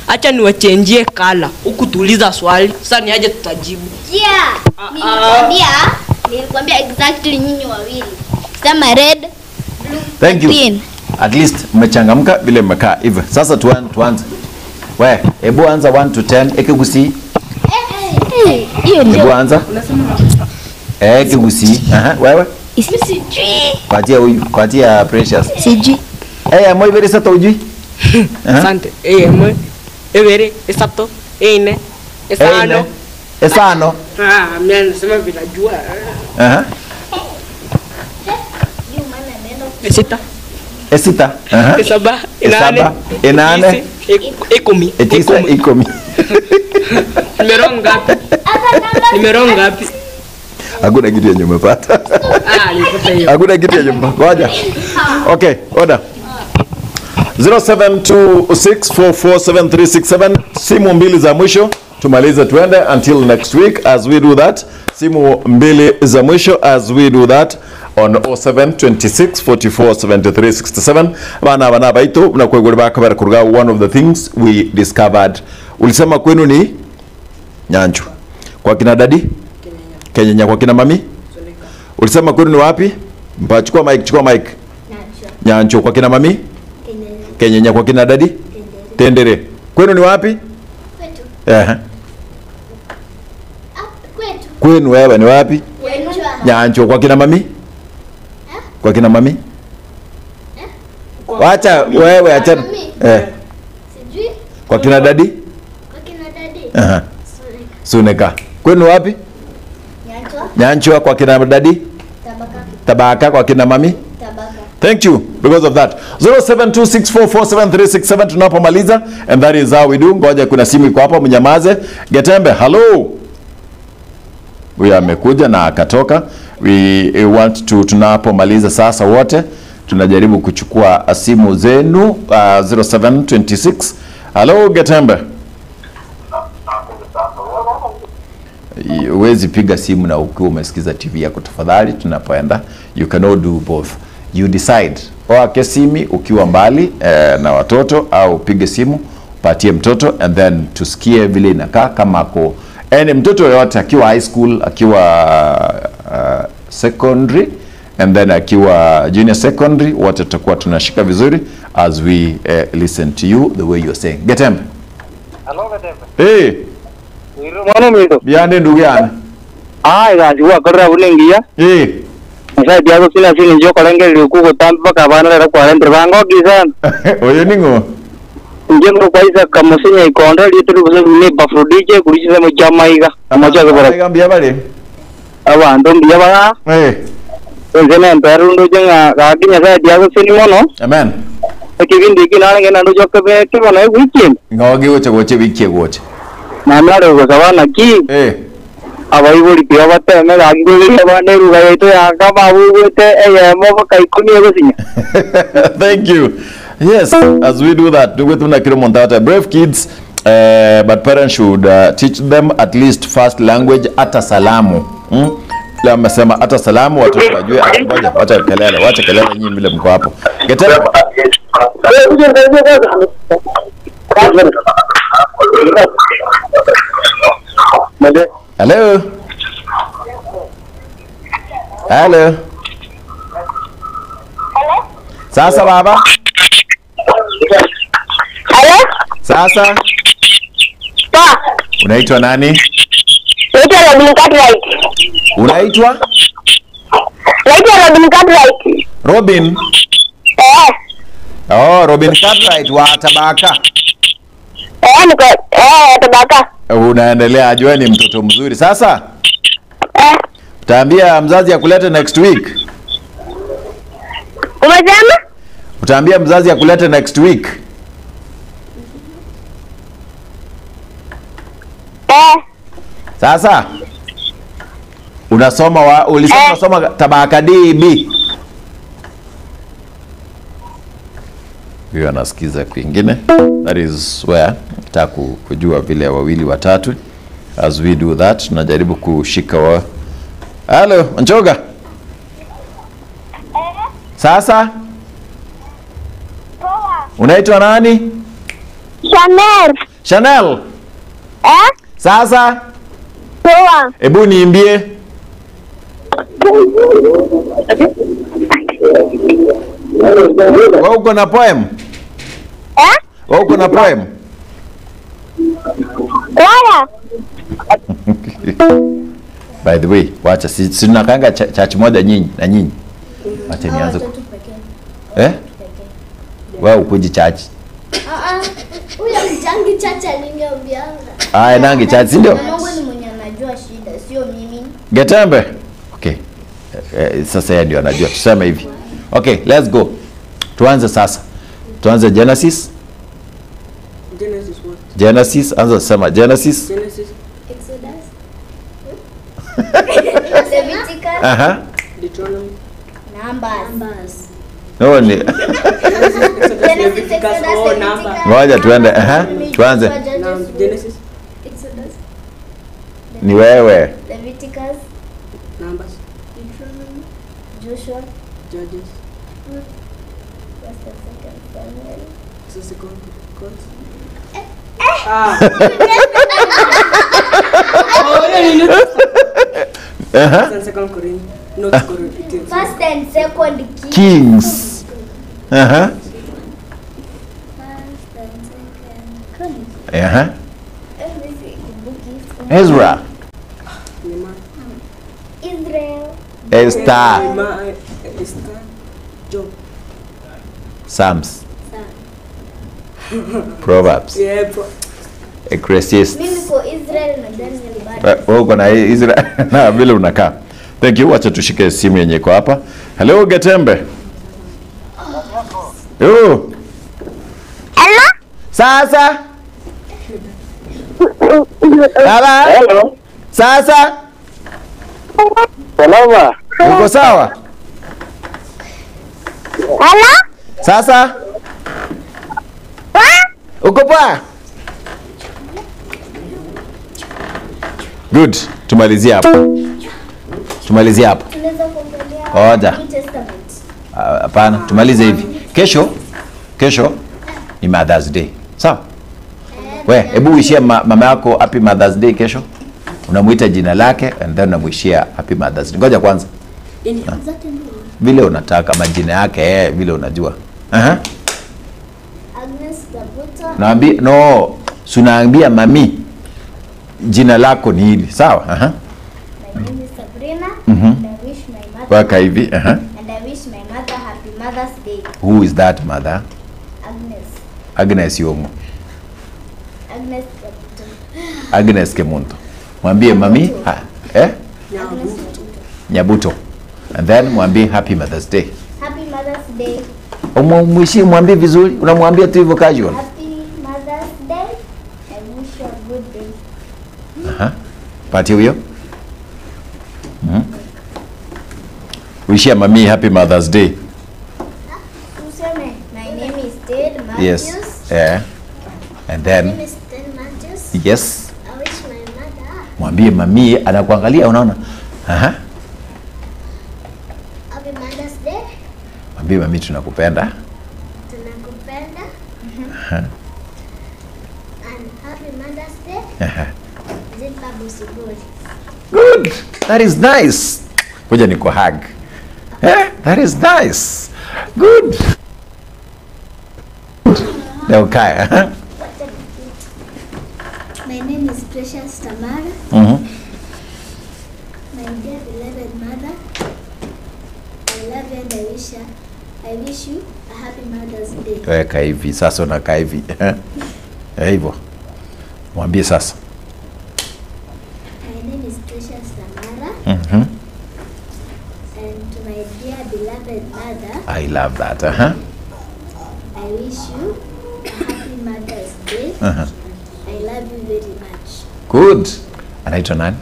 Acha niwachenjie kala. Huku tuuliza swali. Sasa ni aje tutajibu. Yeah. Nilikwambia exactly nyinyi wawili. Sema red, blue, Thank you. green. At least mmechangamka vile mmekaa hivyo. Sasa tuanze. Wewe, hebu anza 1 to 10 ekigusi. Hiyo ndio. Hebu anza. Kigusi. Wewe? Sijui. Patia huyu, patia Precious. Sijui. Moi beri sata ujui? Asante. Moi. Ebere, esato, ine, esano. Esano. Mimi nasema vinajua. Esita. Esita. Esaba. Enane. Ikumi. Etisa ikumi. Nimero ngapi? Hakuna kitu yenye umepata. Nilipata hiyo. Hakuna kitu yenye umepata. Ngoja. Okay, order. 0726447367 simu mbili za mwisho tumalize tuende until next week as we do that. Simu mbili za mwisho as we do that on 0726447367 bana baitu na kwegura bakabara kurga. One of the things we discovered, ulisema kwenu ni Nyanjo, kwa kina dadi Kenya, kwa kina mami ulisema kwenu ni wapi? Chukua mic. Nyanjo, kwa kina mami Kenya, kwa kina dadi Tendere. Kwenu ni wapi? Kwetu. Kwenu wewe ni wapi? Nyanjo, kwa kina mami? Kwa kina mami? Wacha wewe acha. Sijui. Kwa kina dadi? Kwa kina dadi. Suneka. Kwenu wapi? Nyanjo, kwa kina dadi? Tabaka, kwa kina mami? Thank you because of that. 0726447367 tunapomaliza, and that is how we do. Ngoja kuna simu iko hapa, mnyamaze. Getembe, hello. Huyu amekuja na akatoka. We want to tunapomaliza sasa wote tunajaribu kuchukua simu zenu 0726. Hello Getembe. Uwezi piga simu na ukiwa umesikiza TV yako tafadhali tunapoenda. You cannot do both. You decide. Oa simi ukiwa mbali na watoto, au pige simu patie mtoto and then tusikie vile inakaa kama ako mtoto yote akiwa high school, akiwa secondary and then akiwa junior secondary, wote tutakuwa tunashika vizuri as we listen to you the way you're saying. Getembe. Hello Getembe. Hey. Mwana mito. Biane ndugu yana. Gaji wa korra ulengia. Sasa diago sina njo kalenge ku tampa kabana ra kwa rendre bango kisan. Oyo ningo. Njengo kwa isa kama sinya ikonda litu ni bafrodije kulishira mu jamaiga. Amacha ko bara. Gambia bale. Abantu mbia ba. Ngene mperundo jenga gakinya sasa diago sini mono. Amen. Kivindi kinange nando jokabe kibona weekend. Ngogi woche wiki woche. Na mara ko sawana ki. Abaibuli pia bateme ganguli abane rugaito yakama ubute mo kaikuni egosinya. Thank you. Yes, as we do that, do with Nakiro Montata. Brave kids, but parents should teach them at least first language ata salamu. La msema ata salamu watoto wajue. Ngoja wacha kelele nyinyi vile mko hapo. Getema. Hello. Hello. Sasa baba. Hello? Sasa. Pa. Unaitwa nani? Naitwa Robin Cartwright. Unaitwa? Naitwa Robin Cartwright. Robin. Oh, Robin Cartwright wa Tabaka. Niko Tabaka. Unaendelea, ajue ni mtoto mzuri. Sasa? Utaambia mzazi akulete next week. Umesema? Utaambia mzazi akulete next week. Sasa? Unasoma unasoma Tabaka DB. Huyo anasikiza kwingine. That is where nataka kujua vile wawili watatu. As we do that, tunajaribu kushika wa. Hello, Njoga. Sasa? Unaitwa nani? Chanel. Chanel. Sasa? Poa. Hebu niimbie. Wewe uko na poem? Wewe uko na poem? Wala. By the way, wacha si tunakanga church moja nyinyi na nyinyi. Wacha nianze. Wewe ukuji church. Huyo mjangi chacha aliniambianga. Nangi church ndio. Mungu ni mwenye anajua shida, sio mimi. Getembe. Okay. Sasa yeye ndio anajua. Tuseme hivi. Okay, let's go. Tuanze sasa. Tuanze Genesis. Genesis what? Genesis, anza sema Genesis. Genesis. Exodus. Leviticus. Deuteronomy. Numbers. No ni. Genesis, Exodus, Leviticus. Ngoja tuende. Tuanze. Genesis. Exodus. Ni wewe. Leviticus. Numbers. Deuteronomy. Joshua. Judges. What's the second Samuel? It's the second Chronicles. It's second Corinthians. Not Corinthians. First and second Kings. First and second Chronicles. Let me see. Ezra. Israel. Esther. Esther. Job. Psalms. Proverbs. Yeah, Ecclesiastes. Mimi for Israel na Daniel bado. Uko na Israel na vile unakaa. Thank you. Wacha tushike simu yenye iko hapa. Hello Getembe. Hello. Sasa. Baba. Hello. Sasa. Salama. Uko sawa? Sasa. Uko poa? Good. Tumalizie hapo. Tunaweza kuongelea Oja. New Testament. Hapana, tumalize hivi. Kesho ni Mother's Day. Sawa? We, hebu uishie mama yako happy Mother's Day kesho. Unamuita jina lake and then unamuishia happy Mother's Day. Ngoja kwanza. Vile unataka majina yake vile unajua. Agnes Gabuta. Naambia no, sunaambia mami jina lako ni hili. Sawa? My name is Sabrina. And I wish my mother. Waka hivi. And I wish my mother happy Mother's Day. Who is that mother? Agnes Yongo. Agnes Gabuta. Agnes Kemunto. Mwambie mami Nyabuto. And then mwambie happy Mother's Day. Happy Mother's Day. Umwishi mwambie vizuri, unamwambia tu hivyo casual. Happy Mother's Day. I wish you a good day. Pati huyo. Wishia mami happy Mother's Day. Useme, my name is Ted Matthews. Yes. Yeah. And My then name is Ted Matthews. yes. I wish my mother Mwambie mami anakuangalia unaona. happy Mother's Day. Mwambie mami tunakupenda. Tunakupenda. And happy Mother's Day. Zimba Busiburi. Good. That is nice. Ngoja niko hug. That is nice. Good. Leo kaya. My name is Precious Tamara. My dear beloved mother, I love you and I wish you a happy Mother's Day. Weka hivi sasa unakaa hivi. Hivyo. Mwambie sasa. My name is Precious Tamara. And to my dear beloved mother, I love that. I wish you a happy Mother's Day. I love you very much. Good. Anaitwa nani?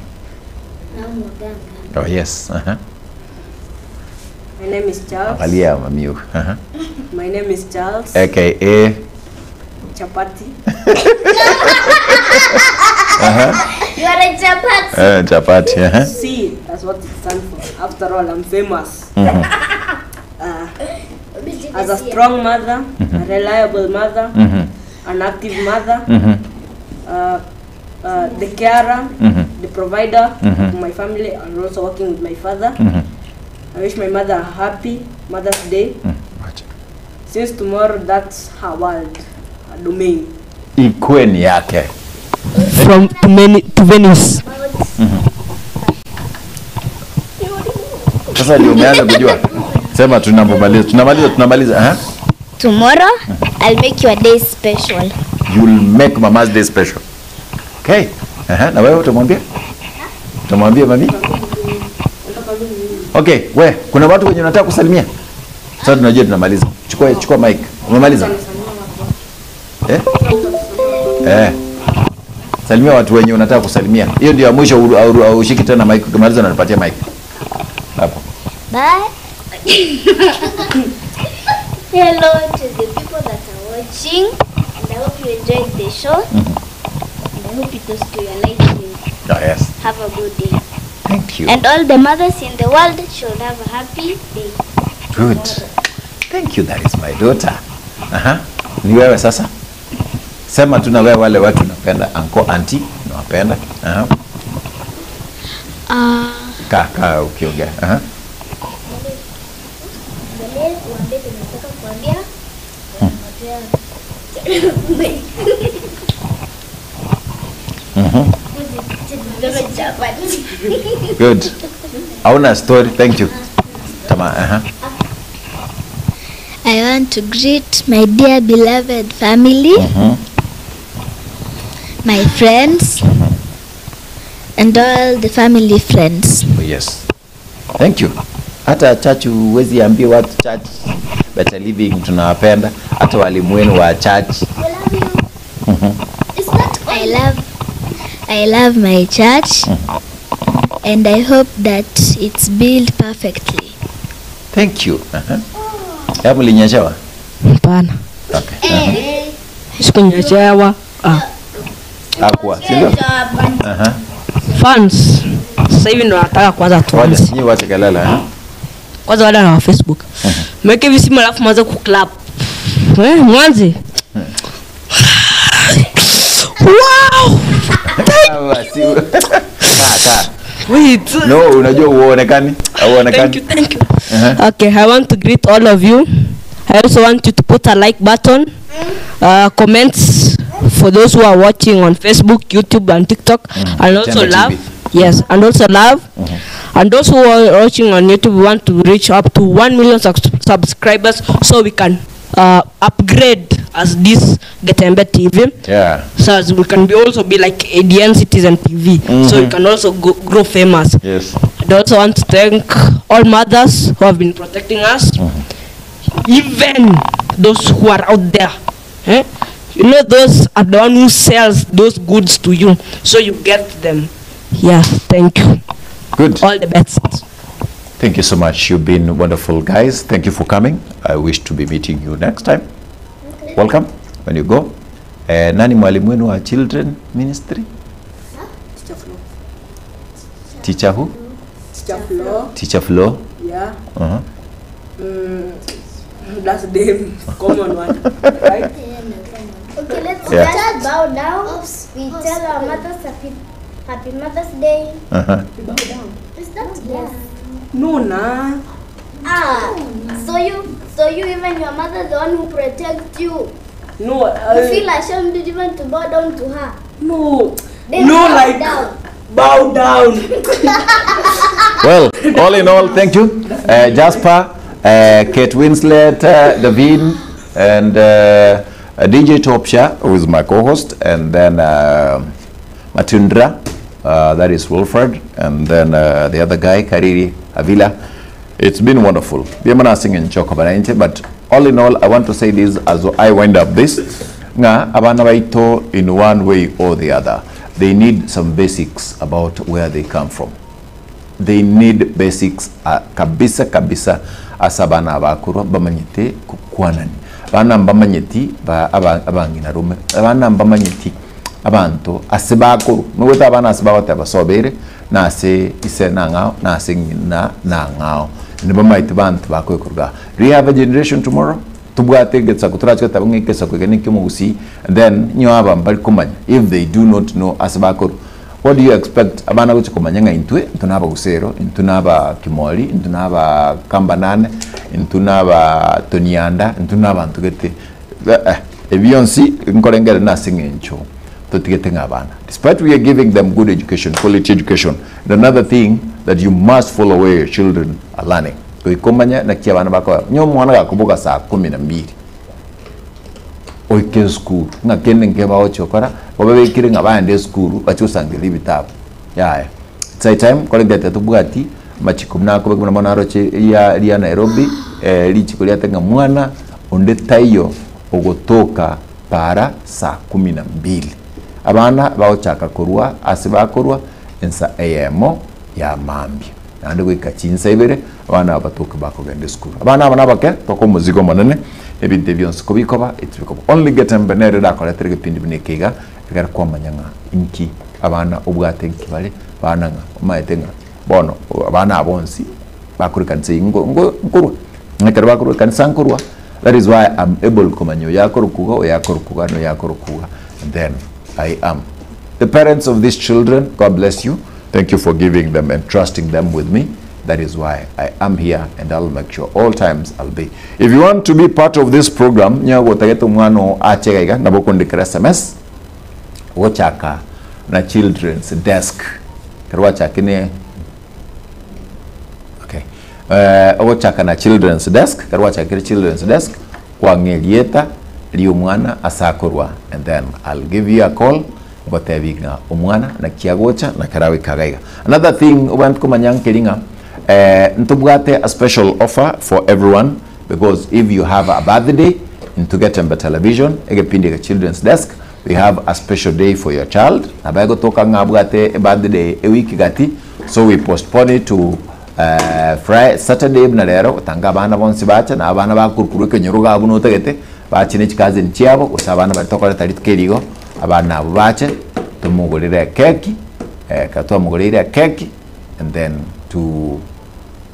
Now Muganga. Oh yes. My name is Charles. Angalia mamiu. My name is Charles. AKA Chapati. You are a chapati. Chapati. C, that's what it stands for. After all, I'm famous. As a strong mother, a reliable mother, an active mother, the carer, the provider of my family, and also working with my father. I wish my mother a happy Mother's Day. Since tomorrow, that's her world, her domain. Ikweni yake. From to Venice. Sasa ndio umeanza kujua. Sema tunamaliza. Tomorrow, I'll make your day special. You'll make mama's day special. Okay. Na wewe utamwambia? Utamwambia mami? Okay, we, kuna watu wenye unataka kusalimia? Sasa tunajua tunamaliza. Chukua mic. Umemaliza? Salimia watu wenye unataka kusalimia. Hiyo ndio ya mwisho, au ushiki tena mic. Ukimaliza unanipatia mic. Hapo. Bye. Hello to the people that are watching, and I hope you enjoyed the show. And I hope it was to your liking. Oh, yes. Have a good day. Thank you. And all the mothers in the world should have a happy day. Good. Thank you, that is my daughter. Ni wewe sasa? Sema tu na wewe wale watu unapenda, uncle, auntie, unawapenda. Kaka ukiongea. Good. Hauna story. Thank you. Tama. I want to greet my dear beloved family, my friends, and all the family friends. Oh, yes. Thank you. Hata church uwezi ambia watu church better living tunawapenda, hata walimu wenu wa church. I love my church, and I hope that it's built perfectly. Thank you. Hapo linyeshewa? Hapana. Okay. Sikunyeshewa. Hakuwa, sio? Fans. Sasa hivi ndo nataka kwanza tuanze. Nyinyi wacha kelele. Kwanza wale na Facebook. Mweke visimu alafu mwanze kuclap. Mwanze. Wow! Wait. No, unajua uonekani? Uonekani. Thank you. Okay, I want to greet all of you. I also want you to put a like button, comments for those who are watching on Facebook, YouTube, and TikTok, and also love. Yes, and also love. And those who are watching on YouTube, we want to reach up to 1 million subscribers so we can upgrade as this Getembe TV. Yeah. So as we can also be like ADN Citizen TV. So we can also grow famous. Yes. I also want to thank all mothers who have been protecting us. Even those who are out there. You know, those are the one who sells those goods to you. So you get them. Yeah, thank you. Good. All the best. Thank you so much. You've been wonderful, guys. Thank you for coming. I wish to be meeting you next time. Okay. Welcome when you go. Nani mwalimu wenu wa children ministry? Teacher Flo. Teacher who? Teacher Flo. Teacher Flo. Yeah. That's the common one, right? Okay, let's just bow down. We tell our mothers happy Mother's Day. Bow down. Is that yes? No, nah. So you even your mother the one who protects you. No. You feel ashamed even to bow down to her. No. Then no, bow like down. Bow down. Well, all in all, thank you, Jasper, Kate Winslet, Davin, and DJ Topsha, who is my co-host, and then Matundra, that is Wilfred, and then the other guy, Kariri Avila. It's been wonderful. We are singing Chokobanente, but all in all, I want to say this as I wind up this. Nga abana baito in one way or the other. They need some basics about where they come from. They need basics kabisa asabana abakuru bamanyite kukwanani. Bana mbamanyiti ba abangina rume. Bana mbamanyiti abantu asibakuru. Nuweta abana asibawata basobere na ase ise nangao na ase ngina nangao. Nibamaite bantu bakwekurga. Do you have a generation tomorrow? Tubwate getsa kutracha tabungi kesa kwegeni kumugusi, and then nyoaba mbali kumanya. If they do not know asibakuru, what do you expect? Abana guchi kumanya nga intwe, intunaba usero, intunaba kimoli, intunaba kambanane, intunaba tonianda, intunaba ntugete. Ebionsi nkorengere na singencho. Totigete ngabana. Despite we are giving them good education, quality education. And another thing, that you must follow where your children are learning. Kuikomanya na kia bana bako nyo mwana gakubuka saa 12 oike school nga kende nkeba ochokora babekire nga bande school bachusangire bitabu yeah. It's a time collect tubwati machikumna ko bekuna mwana roche ya Nairobi lichikulia tenga mwana onde tayo ogotoka para saa 12 abana baochaka kurwa asibakorwa ensa AM ya mambi nande gwikachinsa ibere abana batoka bakogende school abana bake toko muzigo manene ebinte byonse kubikoba itubikoba only get embenere da kora terege pindi binekiga egara kwa manyanga inki abana ubwate nkibale bana nga maitenga bono abana abonsi bakurikanse nguru ngekera bakurikanse nkurwa. That is why I'm able kumanyo yakorukuga o yakorukuga no yakorukuga, and then I am the parents of these children. God bless you. Thank you for giving them and trusting them with me. That is why I am here, and I'll make sure all times I'll be. If you want to be part of this program, nyago tageto mwano achega na bokondikira SMS wochaka na children's desk karwacha kine wochaka na children's desk karwacha kire children's desk kwa ngelieta liyo mwana asakorwa, and then I'll give you a call gotevinga omwana na kiagocha na karawe kagaiga. Another thing ubant kumanyang kiringa ntubwate a special offer for everyone, because if you have a birthday in Tugetembe Television egepindi children's desk, we have a special day for your child. Abago toka ngabwate birthday a week gati, so we postpone it to Friday, Saturday na lero tanga bana bonsi bacha na abana bakurukuru kenyoruga abuno tegete bachine chikaze nchiabo usabana batoka taritkerigo abana abo bache tumugulire keki katwa mugulire keki, and then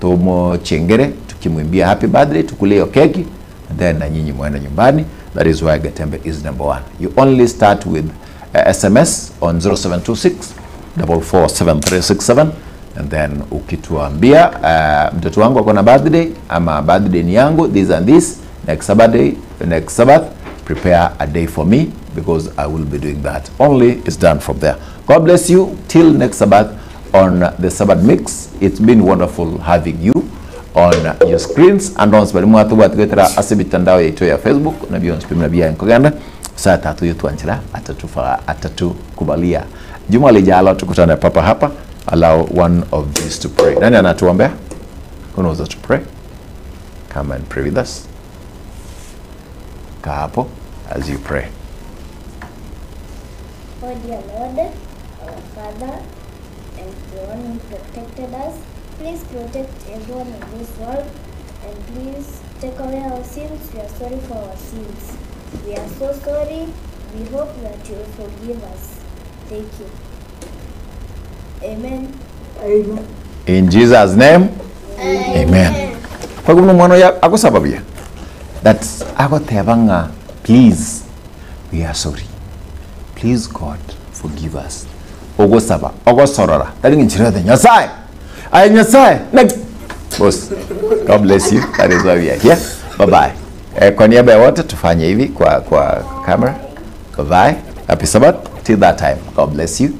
tumo chengere tukimwimbia happy birthday tukuleo keki, and then na nyinyi mwenda nyumbani. That is why Getembe is number 1. You only start with SMS on 0726 447367, and then ukituambia mtoto wangu akona birthday ama birthday ni yangu this and this, next Sabbath prepare a day for me, because I will be doing that. Only is done from there. God bless you till next Sabbath on the Sabbath Mix. It's been wonderful having you on your screens, and on spelimu atuba tugetera asibitandao yetu ya Facebook na beyond spelimu na bia nkoganda saa 3 yetu anchila atatu kubalia juma lijalo tukutane papa hapa. Allow one of these to pray. Nani anatuombea? Who knows how to pray? Come and pray with us. Kapo as you pray. Oh dear Lord, our Father, and the one who protected us, please protect everyone in this world, and please take away our sins. We are sorry for our sins. We are so sorry. We hope that you will forgive us. Thank you. Amen. Amen. In Jesus' name, amen. Kwa kuno mwana ya ako sababia. That's ako tebanga. Please, we are sorry. Please God, forgive us. Ogo saba, ogo sorora. Tali nchira de nyasai. Ay nyasai. Boss, God bless you. That is why we are here. Bye bye. Kwa niaba ya wote tufanye hivi kwa camera. Bye bye. Happy Sabbath. Till that time. God bless you.